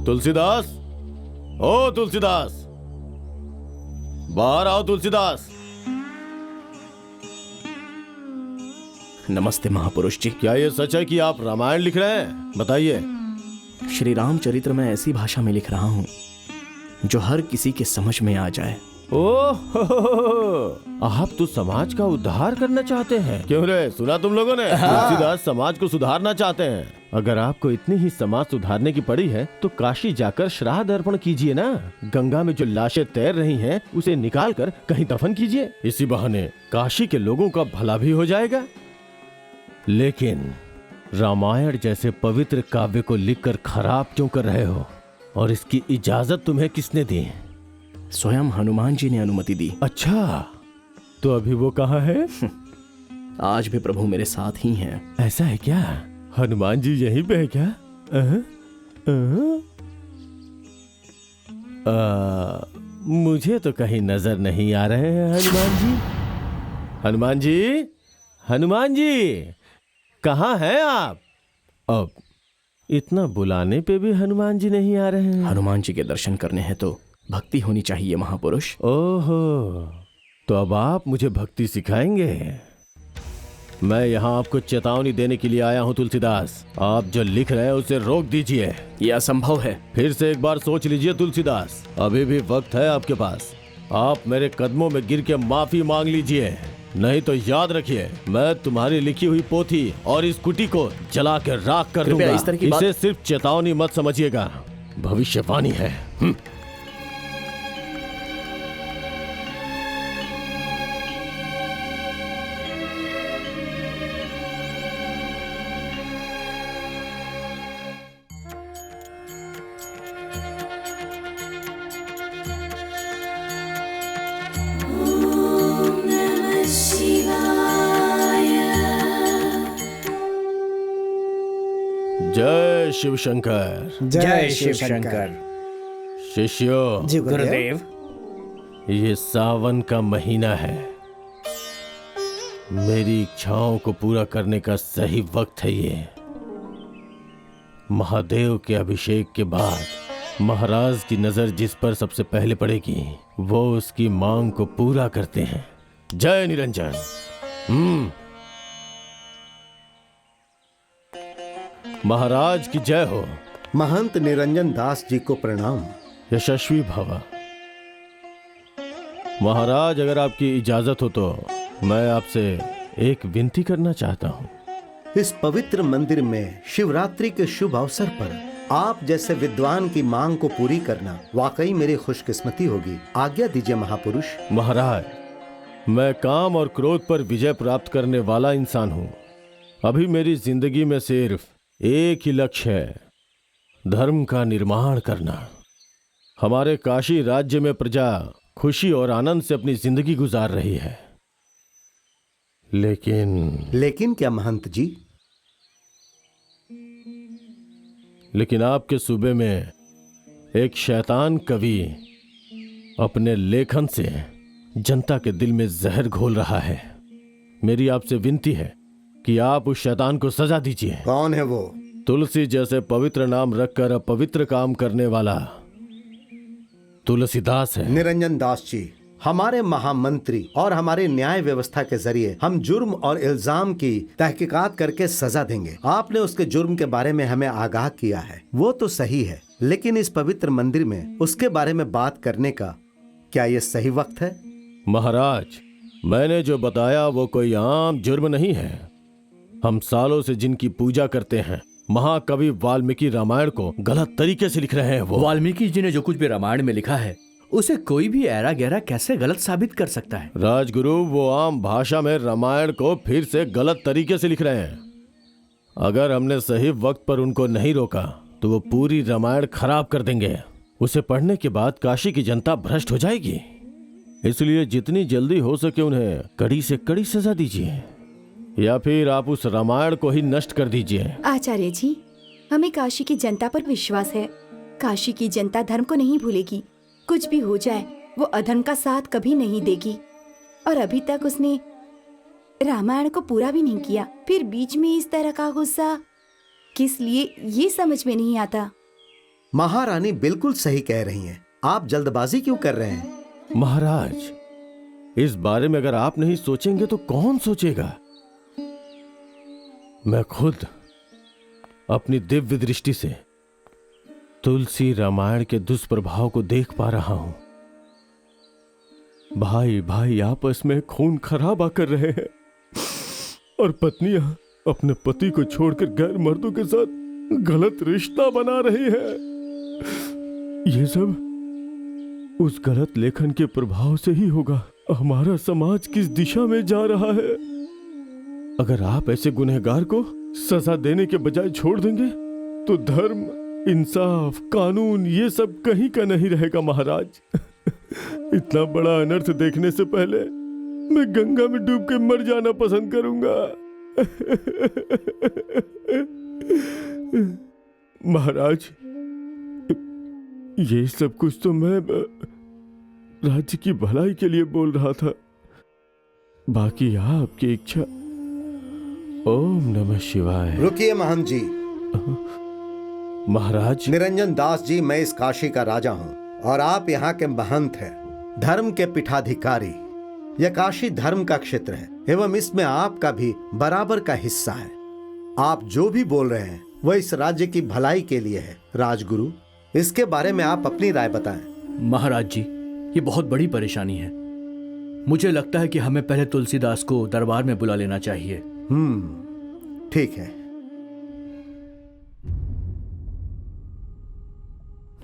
[SPEAKER 13] तुलसीदास, ओ तुलसीदास, बाहर आओ तुलसीदास।
[SPEAKER 5] नमस्ते महापुरुष जी।
[SPEAKER 13] क्या ये सच है कि आप रामायण लिख रहे हैं? बताइए।
[SPEAKER 5] श्री रामचरित्र में ऐसी भाषा में लिख रहा हूं जो हर किसी के समझ में आ जाए।
[SPEAKER 13] ओह, आप तो समाज का उद्धार करना चाहते हैं। क्यों रे, सुना तुम लोगों ने? तुलसीदास समाज को सुधारना चाहते हैं। अगर आपको इतनी ही समाज सुधारने की पड़ी है तो काशी जाकर श्राद्ध अर्पण कीजिए ना। गंगा में जो लाशें तैर रही हैं उसे निकाल कर कहीं दफन कीजिए। इसी बहाने काशी के लोगों का भला भी हो जाएगा। लेकिन रामायण जैसे पवित्र काव्य को लिखकर खराब क्यों कर रहे हो, और इसकी इजाजत तुम्हें किसने दी?
[SPEAKER 5] स्वयं हनुमान जी ने अनुमति दी।
[SPEAKER 13] अच्छा, तो अभी वो कहाँ है?
[SPEAKER 5] आज भी प्रभु मेरे साथ ही हैं।
[SPEAKER 13] ऐसा है क्या? हनुमान जी यहीं पे है क्या? मुझे तो कहीं नजर नहीं आ रहे हैं हनुमान जी। हनुमान जी, हनुमान जी, कहाँ हैं आप? अब इतना बुलाने पे भी हनुमान जी नहीं आ रहे हैं।
[SPEAKER 5] हनुमान जी के दर्शन करने हैं तो भक्ति होनी चाहिए महापुरुष।
[SPEAKER 13] ओहो, तो अब आप मुझे भक्ति सिखाएंगे। मैं यहाँ आपको चेतावनी देने के लिए आया हूँ तुलसीदास। आप जो लिख रहे हैं उसे रोक दीजिए।
[SPEAKER 5] यह असंभव है।
[SPEAKER 13] फिर से एक बार सोच लीजिए तुलसीदास, अभी भी वक्त है आपके पास। आप मेरे कदमों में गिर के माफी मांग लीजिए, नहीं तो याद रखिए मैं तुम्हारी लिखी हुई पोथी और इस कुटी को जला के राख कर दूंगा।
[SPEAKER 5] इस तरह की बात...
[SPEAKER 13] इसे सिर्फ चेतावनी मत समझिएगा, भविष्यवाणी है। जय शिव शंकर।
[SPEAKER 8] जय शिव शंकर।
[SPEAKER 13] शिष्यों,
[SPEAKER 8] जी गुरुदेव।
[SPEAKER 13] ये सावन का महीना है, मेरी इच्छाओं को पूरा करने का सही वक्त है ये। महादेव के अभिषेक के बाद महाराज की नजर जिस पर सबसे पहले पड़ेगी वो उसकी मांग को पूरा करते हैं। जय निरंजन। महाराज की जय हो।
[SPEAKER 7] महंत निरंजन दास जी को प्रणाम।
[SPEAKER 13] यशस्वी भव। महाराज, अगर आपकी इजाजत हो तो मैं आपसे एक विनती करना चाहता हूँ।
[SPEAKER 7] इस पवित्र मंदिर में शिवरात्रि के शुभ अवसर पर आप जैसे विद्वान की मांग को पूरी करना वाकई मेरी खुशकिस्मती होगी। आज्ञा दीजिए महापुरुष।
[SPEAKER 13] महाराज, मैं काम और क्रोध पर विजय प्राप्त करने वाला इंसान हूँ। अभी मेरी जिंदगी में सिर्फ एक ही लक्ष्य है, धर्म का निर्माण करना। हमारे काशी राज्य में प्रजा खुशी और आनंद से अपनी जिंदगी गुजार रही है,
[SPEAKER 7] लेकिन क्या महंत जी?
[SPEAKER 13] लेकिन आपके सूबे में एक शैतान कवि अपने लेखन से जनता के दिल में जहर घोल रहा है। मेरी आपसे विनती है कि आप उस शैतान को सजा दीजिए।
[SPEAKER 7] कौन है वो?
[SPEAKER 13] तुलसी जैसे पवित्र नाम रखकर अपवित्र काम करने वाला तुलसीदास है।
[SPEAKER 7] निरंजन दास जी, हमारे महामंत्री और हमारे न्याय व्यवस्था के जरिए हम जुर्म और इल्जाम की तहकीकात करके सजा देंगे। आपने उसके जुर्म के बारे में हमें आगाह किया है, वो तो सही है, लेकिन इस पवित्र मंदिर में उसके बारे में बात करने का क्या ये सही वक्त है?
[SPEAKER 13] महाराज, मैंने जो बताया वो कोई आम जुर्म नहीं है। हम सालों से जिनकी पूजा करते हैं, महाकवि वाल्मीकि रामायण को गलत तरीके से लिख रहे हैं। वो
[SPEAKER 6] वाल्मीकि जी ने जो कुछ भी रामायण में लिखा है उसे कोई भी ऐरा गहरा कैसे गलत साबित कर सकता है?
[SPEAKER 13] राजगुरु, वो आम भाषा में रामायण को फिर से गलत तरीके से लिख रहे हैं। अगर हमने सही वक्त पर उनको नहीं रोका तो वो पूरी रामायण खराब कर देंगे। उसे पढ़ने के बाद काशी की जनता भ्रष्ट हो जाएगी। इसलिए जितनी जल्दी हो सके उन्हें कड़ी से कड़ी सजा दीजिए, या फिर आप उस रामायण को ही नष्ट कर दीजिए।
[SPEAKER 3] आचार्य जी, हमें काशी की जनता पर विश्वास है। काशी की जनता धर्म को नहीं भूलेगी। कुछ भी हो जाए वो अधर्म का साथ कभी नहीं देगी। और अभी तक उसने रामायण को पूरा भी नहीं किया, फिर बीच में इस तरह का गुस्सा किस लिए, ये समझ में नहीं आता।
[SPEAKER 7] महारानी बिल्कुल सही कह रही हैं। आप जल्दबाजी क्यों कर रहे हैं?
[SPEAKER 13] महाराज, इस बारे में अगर आप नहीं सोचेंगे तो कौन सोचेगा? मैं खुद अपनी दिव्य दृष्टि से तुलसी रामायण के दुष्प्रभाव को देख पा रहा हूं। भाई भाई आपस में खून खराबा कर रहे हैं और पत्नियां अपने पति को छोड़कर गैर मर्दों के साथ गलत रिश्ता बना रही है। ये सब उस गलत लेखन के प्रभाव से ही होगा। हमारा समाज किस दिशा में जा रहा है? अगर आप ऐसे गुनहगार को सजा देने के बजाय छोड़ देंगे तो धर्म, इंसाफ, कानून ये सब कहीं का नहीं रहेगा। महाराज, इतना बड़ा अनर्थ देखने से पहले मैं गंगा में डूब के मर जाना पसंद करूंगा। महाराज, ये सब कुछ तो मैं राज्य की भलाई के लिए बोल रहा था, बाकी आपकी इच्छा। ओम नमः शिवाय।
[SPEAKER 7] रुकिए महंत जी,
[SPEAKER 13] महाराज।
[SPEAKER 7] निरंजन दास जी, मैं इस काशी का राजा हूँ और आप यहाँ के महंत हैं, धर्म के पीठाधिकारी। यह काशी धर्म का क्षेत्र है एवं इसमें आपका भी बराबर का हिस्सा है। आप जो भी बोल रहे हैं वह इस राज्य की भलाई के लिए है। राजगुरु, इसके बारे में आप अपनी राय बताएं।
[SPEAKER 6] महाराज जी, ये बहुत बड़ी परेशानी है। मुझे लगता है कि हमें पहले तुलसीदास को दरबार में बुला लेना चाहिए।
[SPEAKER 7] ठीक है।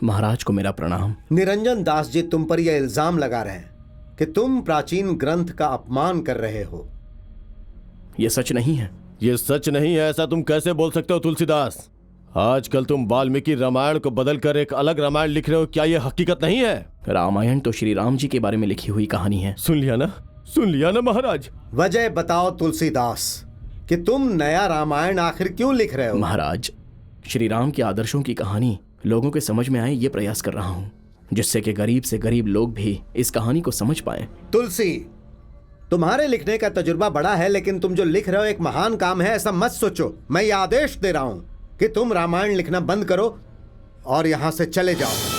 [SPEAKER 5] महाराज को मेरा प्रणाम।
[SPEAKER 7] निरंजन दास जी तुम पर यह इल्जाम लगा रहे हैं कि तुम प्राचीन ग्रंथ का अपमान कर रहे हो।
[SPEAKER 5] यह सच नहीं है।
[SPEAKER 13] ये सच नहीं है, ऐसा तुम कैसे बोल सकते हो तुलसीदास? आजकल तुम वाल्मीकि रामायण को बदलकर एक अलग रामायण लिख रहे हो, क्या यह हकीकत नहीं है?
[SPEAKER 5] रामायण तो श्री राम जी के बारे में लिखी हुई कहानी है।
[SPEAKER 13] सुन लिया ना महाराज।
[SPEAKER 7] वजह बताओ तुलसीदास कि तुम नया रामायण आखिर क्यों लिख रहे हो?
[SPEAKER 5] महाराज, श्री राम के आदर्शों की कहानी लोगों के समझ में आए, ये प्रयास कर रहा हूँ, जिससे कि गरीब से गरीब लोग भी इस कहानी को समझ पाए।
[SPEAKER 7] तुलसी, तुम्हारे लिखने का तजुर्बा बड़ा है, लेकिन तुम जो लिख रहे हो एक महान काम है, ऐसा मत सोचो। मैं ये आदेश दे रहा हूं कि तुम रामायण लिखना बंद करो और यहां से चले जाओ।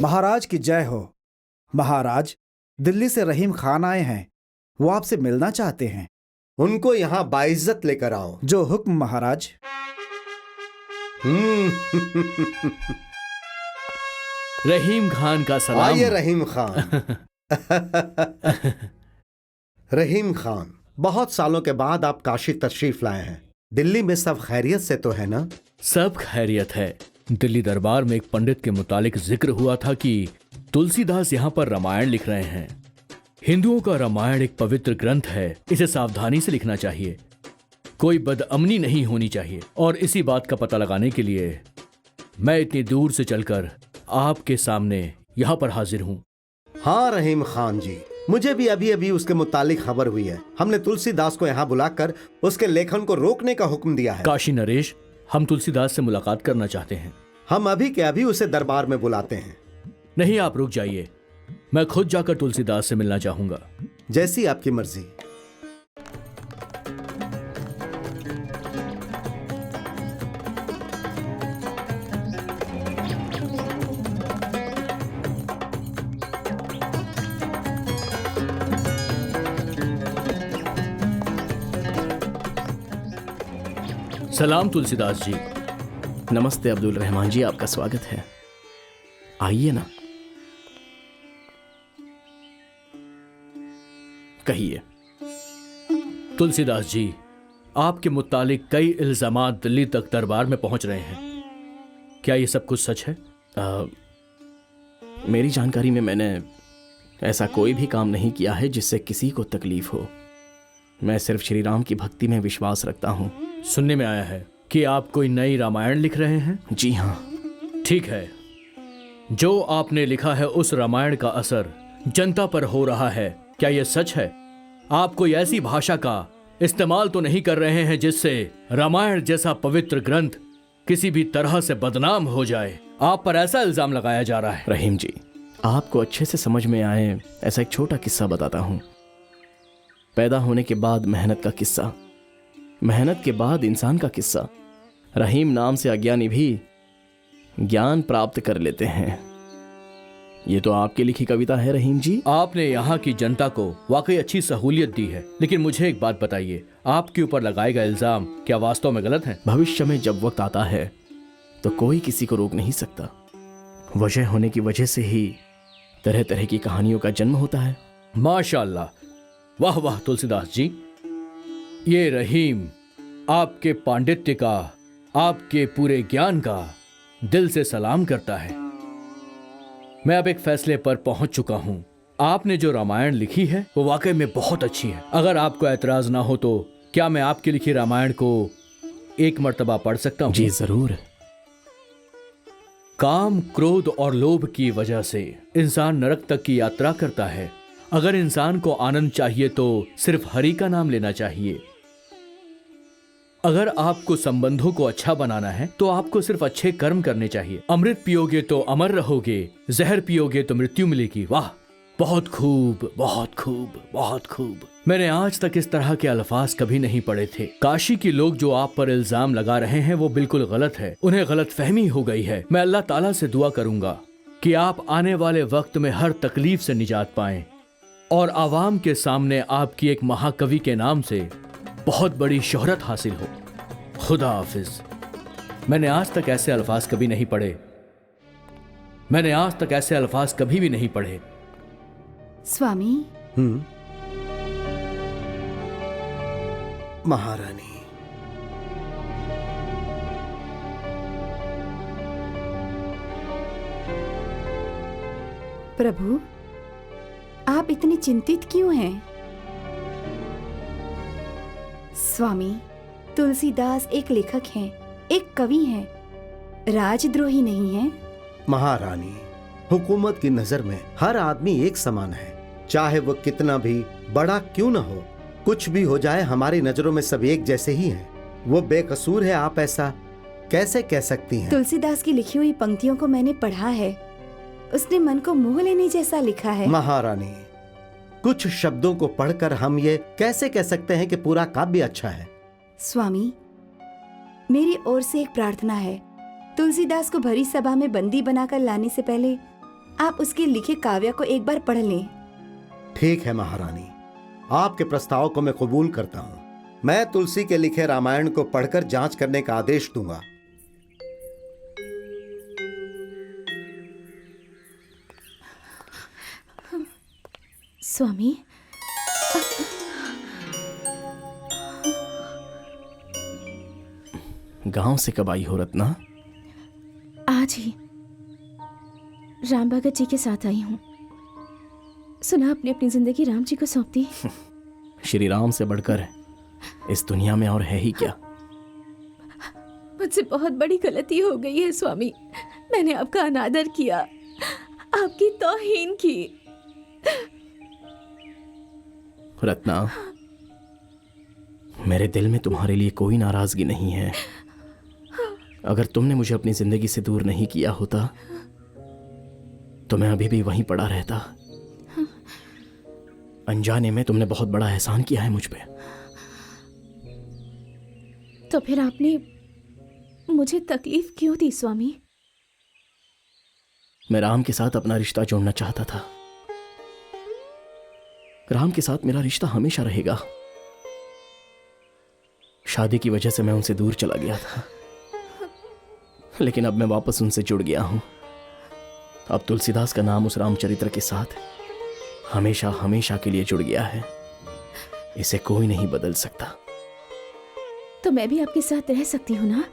[SPEAKER 8] महाराज की जय हो। महाराज, दिल्ली से रहीम खान आए हैं, वो आपसे मिलना चाहते हैं।
[SPEAKER 7] उनको यहाँ बाइज्जत लेकर आओ।
[SPEAKER 8] जो हुक्म महाराज।
[SPEAKER 6] रहीम खान का सलाम।
[SPEAKER 7] आइए रहीम खान। रहीम खान, बहुत सालों के बाद आप काशी तशरीफ लाए हैं। दिल्ली में सब खैरियत से तो है ना?
[SPEAKER 6] सब खैरियत है। दिल्ली दरबार में एक पंडित के मुतालिक जिक्र हुआ था कि तुलसीदास यहाँ पर रामायण लिख रहे हैं। हिंदुओं का रामायण एक पवित्र ग्रंथ है, इसे सावधानी से लिखना चाहिए, कोई बदअमनी नहीं होनी चाहिए। और इसी बात का पता लगाने के लिए मैं इतनी दूर से चलकर आपके सामने यहाँ पर हाजिर हूँ।
[SPEAKER 7] हाँ रहीम खान जी, मुझे भी अभी अभी उसके मुतालिक खबर हुई है। हमने तुलसीदास को यहाँ बुलाकर उसके लेखन को रोकने का हुक्म दिया है।
[SPEAKER 6] काशी नरेश, हम तुलसीदास से मुलाकात करना चाहते हैं।
[SPEAKER 7] हम अभी के अभी उसे दरबार में बुलाते हैं।
[SPEAKER 6] नहीं, आप रुक जाइए, मैं खुद जाकर तुलसीदास से मिलना चाहूंगा।
[SPEAKER 7] जैसी आपकी मर्जी।
[SPEAKER 6] सलाम तुलसीदास जी।
[SPEAKER 5] नमस्ते अब्दुल रहमान जी, आपका स्वागत है। आइए ना, कहिए।
[SPEAKER 6] तुलसीदास जी, आपके मुतालिक कई इल्जामात दिल्ली तक दरबार में पहुंच रहे हैं, क्या ये सब कुछ सच है?
[SPEAKER 5] मेरी जानकारी में मैंने ऐसा कोई भी काम नहीं किया है जिससे किसी को तकलीफ हो। मैं सिर्फ श्री राम की भक्ति में विश्वास रखता हूँ।
[SPEAKER 6] सुनने में आया है कि आप कोई नई रामायण लिख रहे हैं।
[SPEAKER 5] जी हाँ।
[SPEAKER 6] ठीक है, जो आपने लिखा है उस रामायण का असर जनता पर हो रहा है, क्या यह सच है? आप कोई ऐसी भाषा का इस्तेमाल तो नहीं कर रहे हैं जिससे रामायण जैसा पवित्र ग्रंथ किसी भी तरह से बदनाम हो जाए? आप पर ऐसा इल्जाम लगाया जा रहा है।
[SPEAKER 5] रहीम जी, आपको अच्छे से समझ में आए ऐसा एक छोटा किस्सा बताता हूँ। पैदा होने के बाद मेहनत का किस्सा, मेहनत के बाद इंसान का किस्सा। रहीम नाम से अज्ञानी भी ज्ञान प्राप्त कर लेते हैं। ये तो आपकी लिखी कविता है रहीम जी।
[SPEAKER 6] आपने यहाँ की जनता को वाकई अच्छी सहूलियत दी है, लेकिन मुझे एक बात बताइए, आपके ऊपर लगाए गए इल्जाम क्या वास्तव में गलत हैं?
[SPEAKER 5] भविष्य में जब वक्त आता है तो कोई किसी को रोक नहीं सकता। वजह होने की वजह से ही तरह तरह की कहानियों का जन्म होता है।
[SPEAKER 6] माशाअल्लाह, वाह वाह तुलसीदास जी, ये रहीम आपके पांडित्य का आपके पूरे ज्ञान का दिल से सलाम करता है। मैं अब एक फैसले पर पहुंच चुका हूं। आपने जो रामायण लिखी है वो वाकई में बहुत अच्छी है। अगर आपको ऐतराज ना हो तो क्या मैं आपकी लिखी रामायण को एक मर्तबा पढ़ सकता हूं?
[SPEAKER 5] जी जरूर।
[SPEAKER 6] काम, क्रोध और लोभ की वजह से इंसान नरक तक की यात्रा करता है। अगर इंसान को आनंद चाहिए तो सिर्फ हरि का नाम लेना चाहिए। अगर आपको संबंधों को अच्छा बनाना है तो आपको सिर्फ अच्छे कर्म करने चाहिए। अमृत पियोगे तो अमर रहोगे, जहर पियोगे तो मृत्यु मिलेगी। वाह, बहुत खूब, बहुत खूब, बहुत खूब। मैंने आज तक इस तरह के अल्फाज कभी नहीं पढ़े थे। काशी के लोग जो आप पर इल्जाम लगा रहे हैं वो बिल्कुल गलत है। उन्हें गलत फहमी हो गई है। मैं अल्लाह ताला से दुआ करूंगा कि आप आने वाले वक्त में हर तकलीफ से निजात पाएं और आवाम के सामने आपकी एक महाकवि के नाम से बहुत बड़ी शोहरत हासिल हो। खुदा हाफिज। मैंने आज तक ऐसे अल्फाज कभी नहीं पढ़े। मैंने आज तक ऐसे अल्फाज कभी भी नहीं पढ़े।
[SPEAKER 3] स्वामी।
[SPEAKER 7] महारानी,
[SPEAKER 3] प्रभु, आप इतने चिंतित क्यों हैं? स्वामी, तुलसीदास एक लेखक हैं, एक कवि हैं, राजद्रोही नहीं हैं।
[SPEAKER 7] महारानी, हुकूमत की नजर में हर आदमी एक समान है, चाहे वो कितना भी बड़ा क्यों न हो। कुछ भी हो जाए, हमारी नजरों में सब एक जैसे ही हैं। वो बेकसूर है, आप ऐसा कैसे कह सकती हैं?
[SPEAKER 3] तुलसीदास की लिखी हुई पंक्तियों को मैंने पढ़ा है। उसने मन को मोह लेने जैसा लिखा है।
[SPEAKER 7] महारानी, कुछ शब्दों को पढ़कर हम ये कैसे कह सकते हैं कि पूरा काव्य अच्छा है?
[SPEAKER 3] स्वामी, मेरी ओर से एक प्रार्थना है। तुलसीदास को भरी सभा में बंदी बनाकर लाने से पहले आप उसके लिखे काव्य को एक बार पढ़ लें।
[SPEAKER 7] ठीक है महारानी, आपके प्रस्ताव को मैं कबूल करता हूँ। मैं तुलसी के लिखे रामायण को पढ़कर जांच करने का आदेश दूंगा।
[SPEAKER 9] स्वामी,
[SPEAKER 5] गांव से कब आई हो रत्ना?
[SPEAKER 9] आज ही राम भगत जी के साथ आई हूँ। सुना आपने अपनी जिंदगी राम जी को सौंप दी।
[SPEAKER 5] श्री राम से बढ़कर इस दुनिया में और है ही क्या?
[SPEAKER 9] मुझसे बहुत बड़ी गलती हो गई है स्वामी। मैंने आपका अनादर किया, आपकी तौहीन की।
[SPEAKER 5] रत्ना, मेरे दिल में तुम्हारे लिए कोई नाराजगी नहीं है। अगर तुमने मुझे अपनी जिंदगी से दूर नहीं किया होता तो मैं अभी भी वहीं पड़ा रहता। अनजाने में तुमने बहुत बड़ा एहसान किया है मुझ पे।
[SPEAKER 9] तो फिर आपने मुझे तकलीफ क्यों दी स्वामी?
[SPEAKER 5] मैं राम के साथ अपना रिश्ता जोड़ना चाहता था। राम के साथ मेरा रिश्ता हमेशा रहेगा। शादी की वजह से मैं उनसे दूर चला गया था, लेकिन अब मैं वापस उनसे जुड़ गया हूं। अब तुलसीदास का नाम उस रामचरित्र के साथ हमेशा हमेशा के लिए जुड़ गया है। इसे कोई नहीं बदल सकता।
[SPEAKER 9] तो मैं भी आपके साथ रह सकती हूँ ना?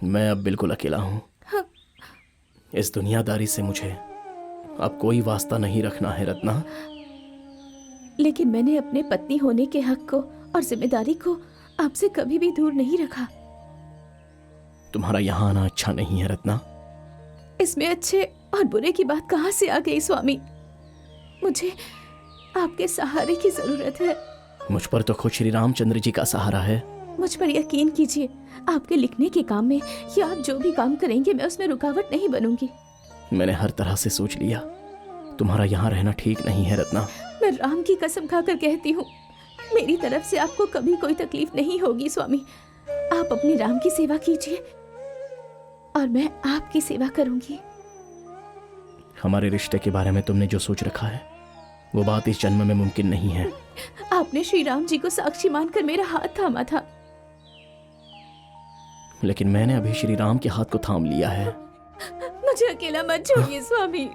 [SPEAKER 5] मैं अब बिल्कुल अकेला हूं। इस दुनियादारी से मुझे अब कोई वास्ता नहीं रखना है रत्ना।
[SPEAKER 9] लेकिन मैंने अपने पत्नी होने के हक को और जिम्मेदारी को आपसे कभी भी दूर नहीं रखा।
[SPEAKER 5] तुम्हारा यहाँ आना अच्छा नहीं है रत्ना।
[SPEAKER 9] इसमें अच्छे और बुरे की बात कहाँ से आ गई स्वामी? मुझे आपके सहारे की जरूरत है।
[SPEAKER 5] मुझ पर तो खुद श्री रामचंद्र जी का सहारा है।
[SPEAKER 9] मुझ पर यकीन कीजिए, आपके लिखने के काम में या आप जो भी काम करेंगे मैं उसमें रुकावट नहीं बनूंगी।
[SPEAKER 5] मैंने हर तरह से सोच लिया, तुम्हारा यहाँ रहना ठीक नहीं है रत्ना।
[SPEAKER 9] मैं राम की कसम खाकर कहती हूँ, मेरी तरफ से आपको कभी कोई तकलीफ नहीं होगी स्वामी। आप अपने राम की सेवा कीजिए और मैं आपकी सेवा करूंगी।
[SPEAKER 5] हमारे रिश्ते के बारे में तुमने जो सोच रखा है वो बात इस जन्म में मुमकिन नहीं है।
[SPEAKER 9] आपने श्री राम जी को साक्षी मानकर मेरा हाथ थामा था,
[SPEAKER 5] लेकिन मैंने अभी श्री राम के हाथ को थाम लिया है।
[SPEAKER 9] मुझे अकेला मत छोड़िए स्वामी।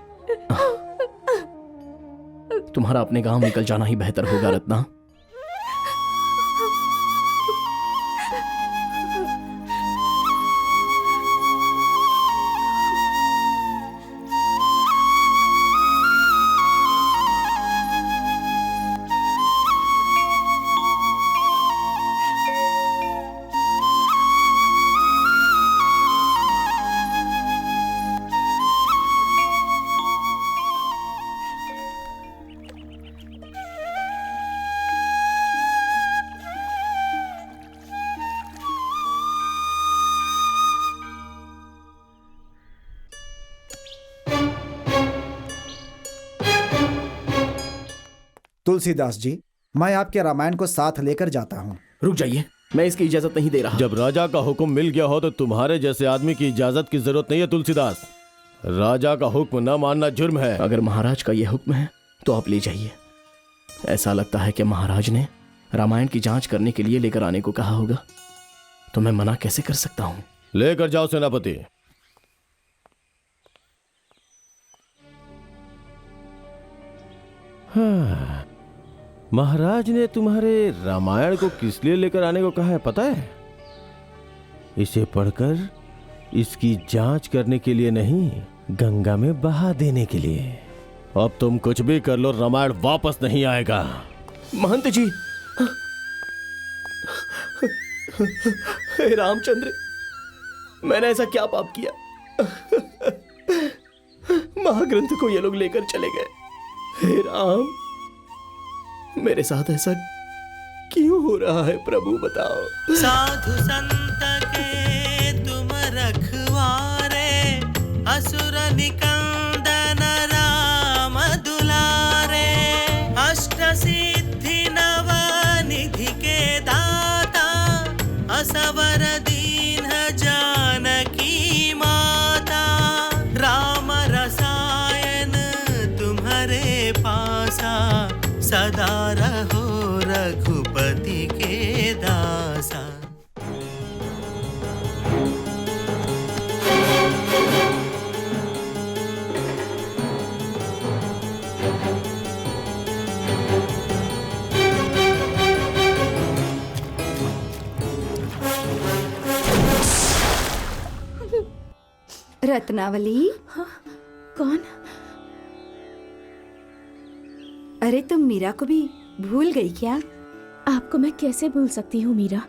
[SPEAKER 5] तुम्हारा अपने गांव निकल जाना ही बेहतर होगा रत्ना।
[SPEAKER 8] तुलसीदास जी, मैं आपके रामायण को साथ लेकर जाता हूँ।
[SPEAKER 5] रुक जाइए, मैं इसकी इजाजत नहीं दे रहा।
[SPEAKER 13] जब राजा का हुक्म मिल गया हो तो तुम्हारे जैसे आदमी की इजाजत की जरूरत नहीं है तुलसीदास। राजा का हुक्म न मानना जुर्म है।
[SPEAKER 5] अगर महाराज का यह हुक्म है तो आप ले जाइए। ऐसा लगता है कि महाराज ने रामायण की जांच करने के लिए लेकर आने को कहा होगा, तो मैं मना कैसे कर सकता हूं?
[SPEAKER 13] लेकर जाओ सेनापति। हाँ, महाराज ने तुम्हारे रामायण को किस लिए लेकर आने को कहा है पता है? इसे पढ़कर इसकी जांच करने के लिए नहीं, गंगा में बहा देने के लिए। अब तुम कुछ भी कर लो, रामायण वापस नहीं आएगा।
[SPEAKER 5] महंत जी, हे रामचंद्र, मैंने ऐसा क्या पाप किया? महाग्रंथ को ये लोग लेकर चले गए। हे राम, मेरे साथ ऐसा क्यों हो रहा है प्रभु, बताओ।
[SPEAKER 1] साधु संत के तुम रखवारे, असुर निकंदन राम दुलारे, अष्ट सिद्धि नव निधि के दाता, असवर दीन जानकी माता, राम रसायन तुम्हारे पासा, सदा रहो रघुपति के दासा।
[SPEAKER 3] रत्नावली।
[SPEAKER 9] हाँ, कौन?
[SPEAKER 3] अरे तुम मीरा को भी भूल गई क्या?
[SPEAKER 9] आपको मैं कैसे भूल सकती हूँ मीरा?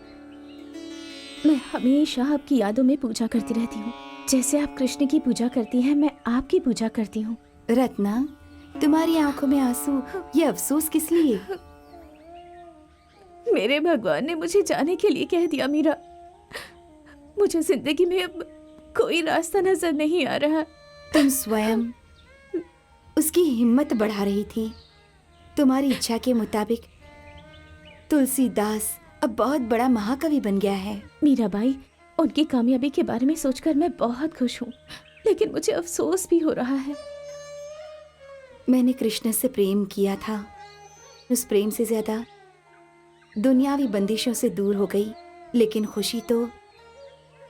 [SPEAKER 9] मैं हमेशा आपकी यादों में पूजा करती रहती हूँ। जैसे आप कृष्ण की पूजा करती हैं, मैं आपकी पूजा करती हूँ।
[SPEAKER 3] रत्ना, तुम्हारी आंखों में आंसू, ये अफसोस किस लिए?
[SPEAKER 9] मेरे भगवान ने मुझे जाने के लिए कह दिया मीरा। मुझे जिंदगी में अब कोई रास्ता नजर नहीं आ रहा।
[SPEAKER 3] तुम स्वयं उसकी हिम्मत बढ़ा रही थी। तुम्हारी इच्छा के मुताबिक तुलसीदास अब बहुत बड़ा महाकवि बन गया है।
[SPEAKER 9] मीराबाई, उनकी कामयाबी के बारे में सोचकर मैं बहुत खुश हूँ, लेकिन मुझे अफसोस भी हो रहा है।
[SPEAKER 3] मैंने कृष्ण से प्रेम किया था। उस प्रेम से ज्यादा दुनियावी बंदिशों से दूर हो गई, लेकिन खुशी तो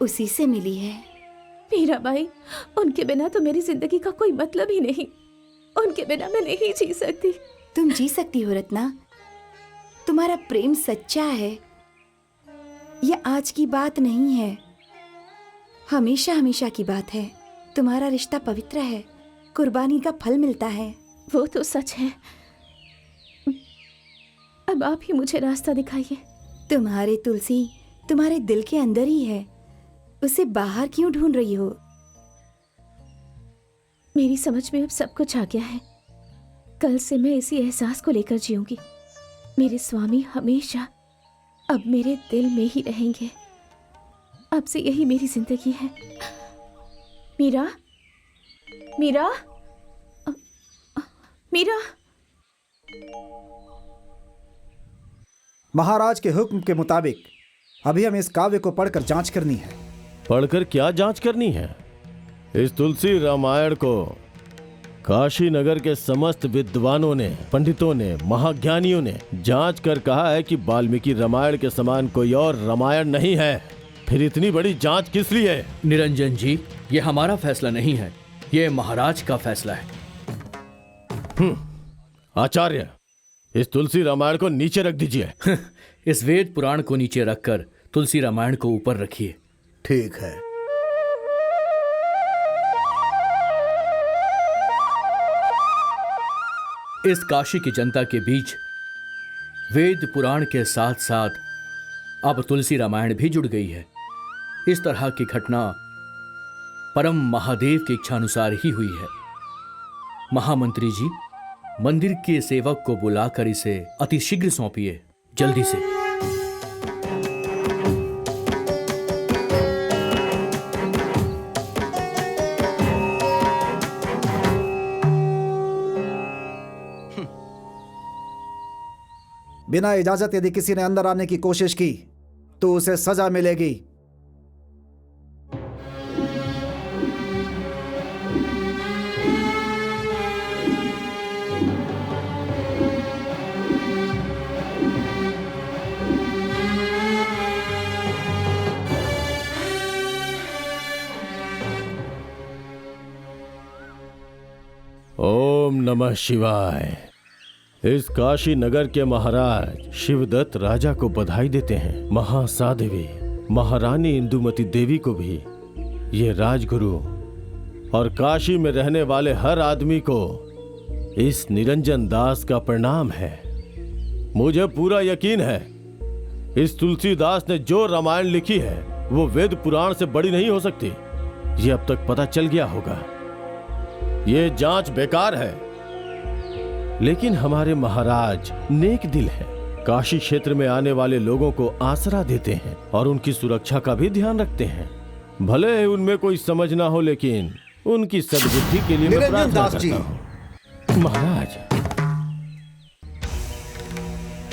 [SPEAKER 3] उसी से मिली है।
[SPEAKER 9] मीराबाई, उनके बिना तो मेरी जिंदगी का कोई मतलब ही नहीं। उनके बिना मैं नहीं जी सकती।
[SPEAKER 3] तुम जी सकती हो रत्ना। तुम्हारा प्रेम सच्चा है। यह आज की बात नहीं है, हमेशा हमेशा की बात है। तुम्हारा रिश्ता पवित्र है, कुर्बानी का फल मिलता है।
[SPEAKER 9] वो तो सच है। अब आप ही मुझे रास्ता दिखाइए।
[SPEAKER 3] तुम्हारे तुलसी तुम्हारे दिल के अंदर ही है, उसे बाहर क्यों ढूंढ रही हो?
[SPEAKER 9] मेरी समझ में अब सब कुछ आ गया है। कल से मैं इसी एहसास को लेकर जीऊंगी। मेरे स्वामी हमेशा अब मेरे दिल में ही रहेंगे। अब से यही मेरी जिंदगी है। मीरा, मीरा, मीरा।
[SPEAKER 8] महाराज के हुक्म के मुताबिक अभी हमें इस काव्य को पढ़कर जांच करनी है।
[SPEAKER 13] पढ़कर क्या जांच करनी है? इस तुलसी रामायण को काशी नगर के समस्त विद्वानों ने, पंडितों ने, महाज्ञानियों ने जांच कर कहा है कि वाल्मीकि रामायण के समान कोई और रामायण नहीं है। फिर इतनी बड़ी जांच किस लिए?
[SPEAKER 6] निरंजन जी, ये हमारा फैसला नहीं है, ये महाराज का फैसला है।
[SPEAKER 13] आचार्य, इस तुलसी रामायण को नीचे रख दीजिए।
[SPEAKER 6] इस वेद पुराण को नीचे रखकर तुलसी रामायण को ऊपर रखिए।
[SPEAKER 11] ठीक है।
[SPEAKER 6] इस काशी की जनता के बीच वेद पुराण के साथ साथ अब तुलसी रामायण भी जुड़ गई है। इस तरह की घटना परम महादेव की इच्छानुसार ही हुई है। महामंत्री जी, मंदिर के सेवक को बुलाकर इसे अतिशीघ्र सौंपिए, जल्दी से।
[SPEAKER 8] बिना इजाजत यदि किसी ने अंदर आने की कोशिश की तो उसे सजा मिलेगी।
[SPEAKER 13] ओम नमः शिवाय। इस काशी नगर के महाराज शिवदत्त राजा को बधाई देते हैं। महासाध्वी महारानी इंदुमती देवी को भी, ये राजगुरु और काशी में रहने वाले हर आदमी को इस निरंजन दास का प्रणाम है। मुझे पूरा यकीन है इस तुलसीदास ने जो रामायण लिखी है वो वेद पुराण से बड़ी नहीं हो सकती। ये अब तक पता चल गया होगा। ये जांच बेकार है, लेकिन हमारे महाराज नेक दिल है। काशी क्षेत्र में आने वाले लोगों को आसरा देते हैं और उनकी सुरक्षा का भी ध्यान रखते हैं। भले ही उनमें कोई समझ ना हो, लेकिन उनकी सद्बुद्धि के लिए मैं प्रार्थना करता हूं। महाराज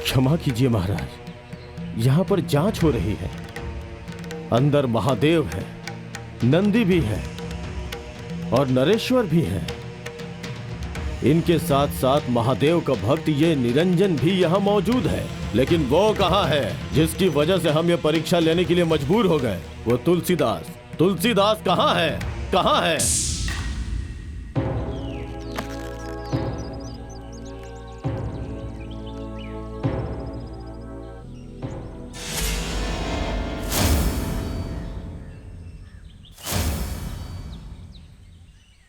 [SPEAKER 13] क्षमा कीजिए महाराज, यहाँ पर जांच हो रही है। अंदर महादेव है, नंदी भी है और नरेश्वर भी है। इनके साथ साथ महादेव का भक्त ये निरंजन भी यहाँ मौजूद है। लेकिन वो कहाँ है जिसकी वजह से हम ये परीक्षा लेने के लिए मजबूर हो गए? वो तुलसीदास। तुलसीदास कहाँ है? कहाँ है?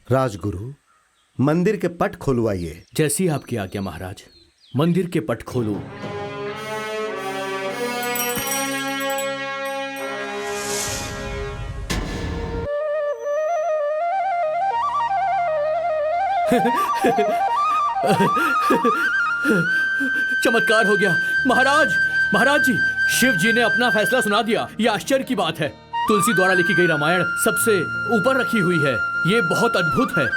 [SPEAKER 7] राजगुरु, मंदिर के पट खोलवाइए।
[SPEAKER 6] जैसी आपकी आज्ञा महाराज। मंदिर के पट खोलो। चमत्कार हो गया महाराज। महाराज जी, शिव जी ने अपना फैसला सुना दिया। यह आश्चर्य की बात है। तुलसी द्वारा लिखी गई रामायण सबसे ऊपर रखी हुई है। ये बहुत अद्भुत है।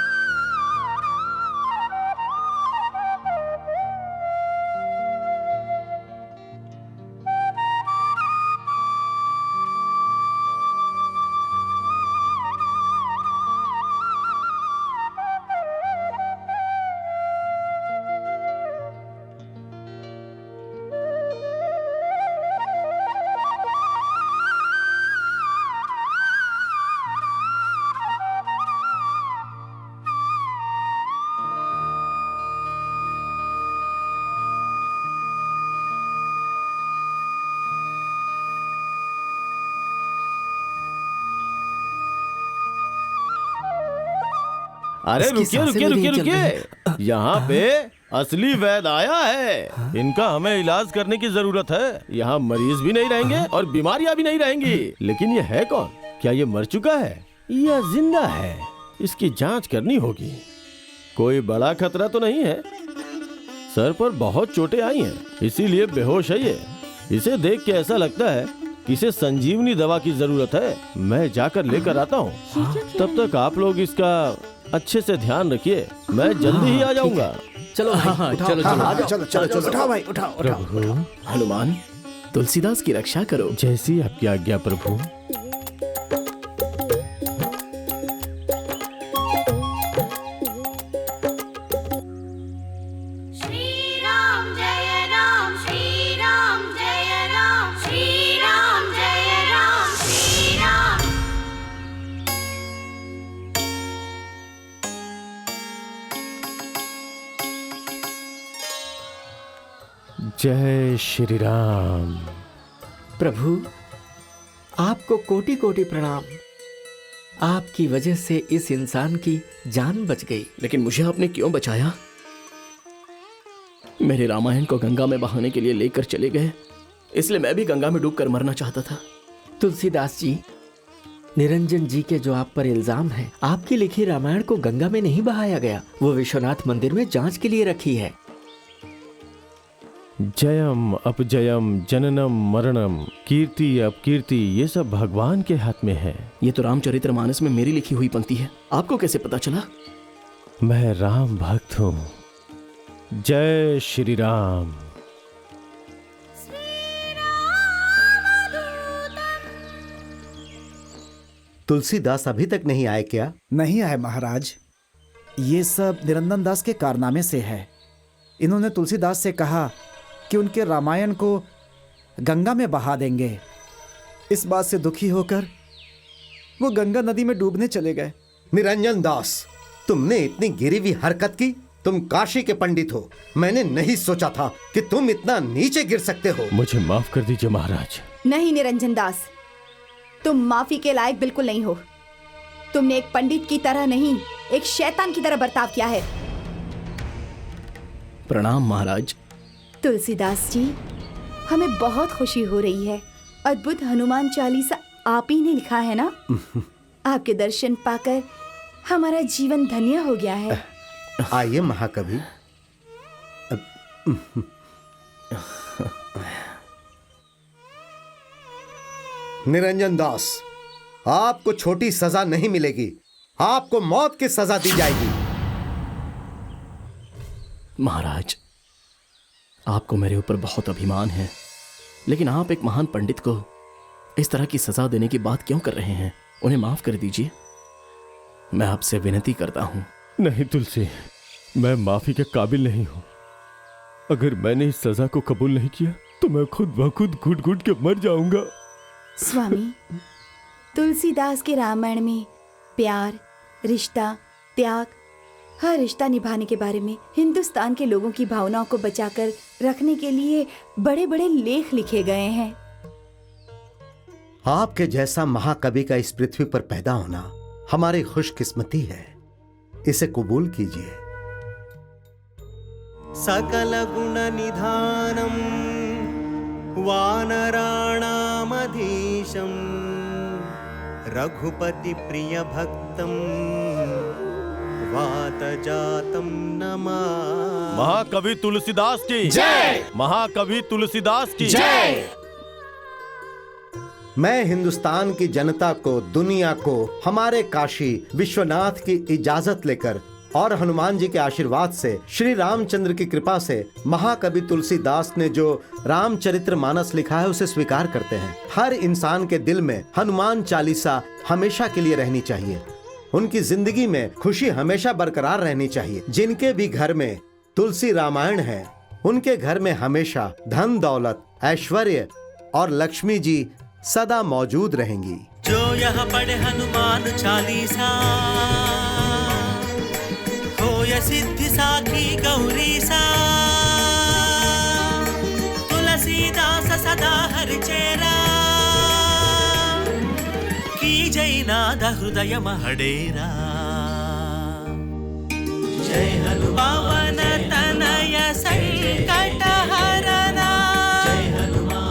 [SPEAKER 13] अरे रुकिए रुकिए रुकिए रुकिए, यहाँ पे असली वैद्य आया है। इनका हमें इलाज करने की जरूरत है। यहाँ मरीज भी नहीं रहेंगे और बीमारियां भी नहीं रहेंगी। लेकिन ये है कौन? क्या ये मर चुका है या जिंदा है? इसकी जांच करनी होगी। कोई बड़ा खतरा तो नहीं है। सर पर बहुत चोटें आई हैं, इसीलिए बेहोश है ये। इसे देख के ऐसा लगता है कि इसे संजीवनी दवा की जरूरत है। मैं जाकर लेकर आता हूँ। तब तक आप लोग इसका अच्छे से ध्यान रखिए। मैं जल्दी ही आ जाऊंगा।
[SPEAKER 10] चलो भाई,
[SPEAKER 6] चलो चलो
[SPEAKER 8] चलो चलो चलो, उठाओ भाई, उठाओ उठाओ।
[SPEAKER 5] प्रभु हनुमान, तुलसीदास की रक्षा करो।
[SPEAKER 13] जैसी आपकी आज्ञा प्रभु। जय श्री राम।
[SPEAKER 10] प्रभु आपको कोटि कोटि प्रणाम। आपकी वजह से इस इंसान की जान बच गई।
[SPEAKER 5] लेकिन मुझे आपने क्यों बचाया? मेरे रामायण को गंगा में बहाने के लिए लेकर चले गए, इसलिए मैं भी गंगा में डूबकर मरना चाहता था।
[SPEAKER 10] तुलसीदास जी, निरंजन जी के जो आप पर इल्जाम है, आपकी लिखी रामायण को गंगा में नहीं बहाया गया। वो विश्वनाथ मंदिर में जांच के लिए रखी है।
[SPEAKER 13] जयम अपजयम, जननम मरणम, कीर्ति अपकीर्ति, ये सब भगवान के हाथ में है।
[SPEAKER 5] ये तो रामचरित्र मानस में मेरी लिखी हुई पंक्ति है। आपको कैसे पता चला?
[SPEAKER 13] मैं राम भक्त हूँ। जय श्री राम।
[SPEAKER 7] तुलसीदास अभी तक नहीं आए क्या?
[SPEAKER 8] नहीं आए महाराज। ये सब निरंजन दास के कारनामे से है। इन्होंने तुलसीदास से कहा कि उनके रामायण को गंगा में बहा देंगे। इस बात से दुखी होकर वो गंगा नदी में डूबने चले गए।
[SPEAKER 7] निरंजन दास, तुमने इतनी गिरी हुई हरकत की। तुम काशी के पंडित हो, मैंने नहीं सोचा था कि तुम इतना नीचे गिर सकते हो।
[SPEAKER 13] मुझे माफ कर दीजिए महाराज।
[SPEAKER 3] नहीं निरंजन दास, तुम माफी के लायक बिल्कुल नहीं हो। तुमने एक पंडित की तरह नहीं, एक शैतान की तरह बर्ताव किया है।
[SPEAKER 5] प्रणाम महाराज।
[SPEAKER 3] तुलसीदास जी, हमें बहुत खुशी हो रही है। अद्भुत हनुमान चालीसा आप ही ने लिखा है ना? आपके दर्शन पाकर हमारा जीवन धन्य हो गया है।
[SPEAKER 7] आइए महाकवि। निरंजन दास, आपको छोटी सजा नहीं मिलेगी, आपको मौत की सजा दी जाएगी।
[SPEAKER 5] महाराज, आपको मेरे ऊपर बहुत अभिमान है, लेकिन आप एक महान पंडित को इस तरह की सजा देने की बात क्यों कर रहे हैं? उन्हें माफ कर दीजिए। मैं आपसे विनती करता हूं।
[SPEAKER 13] नहीं तुलसी, मैं माफी के काबिल नहीं हूं। अगर मैंने इस सजा को कबूल नहीं किया तो मैं खुद ब खुद घुट घुट के मर जाऊंगा।
[SPEAKER 3] स्वामी, तुलसीदास के रामायण में प्यार, रिश्ता, त्याग, हर रिश्ता निभाने के बारे में हिंदुस्तान के लोगों की भावनाओं को बचाकर रखने के लिए बड़े बड़े लेख लिखे गए हैं।
[SPEAKER 7] आपके जैसा महाकवि का इस पृथ्वी पर पैदा होना हमारी खुशकिस्मती है। इसे कबूल कीजिए।
[SPEAKER 1] सकल गुण निधानम वानराणामधीशम रघुपति प्रिय भक्तम वातजातम नमामि।
[SPEAKER 13] महाकवि तुलसीदास की जय। महाकवि तुलसीदास की
[SPEAKER 7] जय। मैं हिंदुस्तान की जनता को, दुनिया को हमारे काशी विश्वनाथ की इजाजत लेकर और हनुमान जी के आशीर्वाद से, श्री रामचंद्र की कृपा से महाकवि तुलसीदास ने जो रामचरितमानस लिखा है उसे स्वीकार करते हैं। हर इंसान के दिल में हनुमान चालीसा हमेशा के लिए रहनी चाहिए। उनकी जिंदगी में खुशी हमेशा बरकरार रहनी चाहिए। जिनके भी घर में तुलसी रामायण है, उनके घर में हमेशा धन दौलत, ऐश्वर्य और लक्ष्मी जी सदा मौजूद रहेंगी।
[SPEAKER 1] जो यह पढ़े हनुमान चालीसा होय सिद्धि साखी गौरी सा। तुलसीदास सदा हर चेरा की जय नाद हृदय महडेरा। जय हनुमान तनय संकट हरना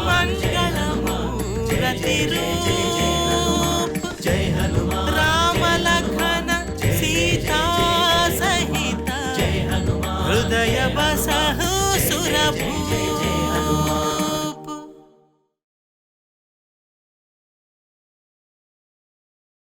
[SPEAKER 1] मंगल मूर्ति रूप। जय हनुमान राम लखन सीता सहित हृदय बसहु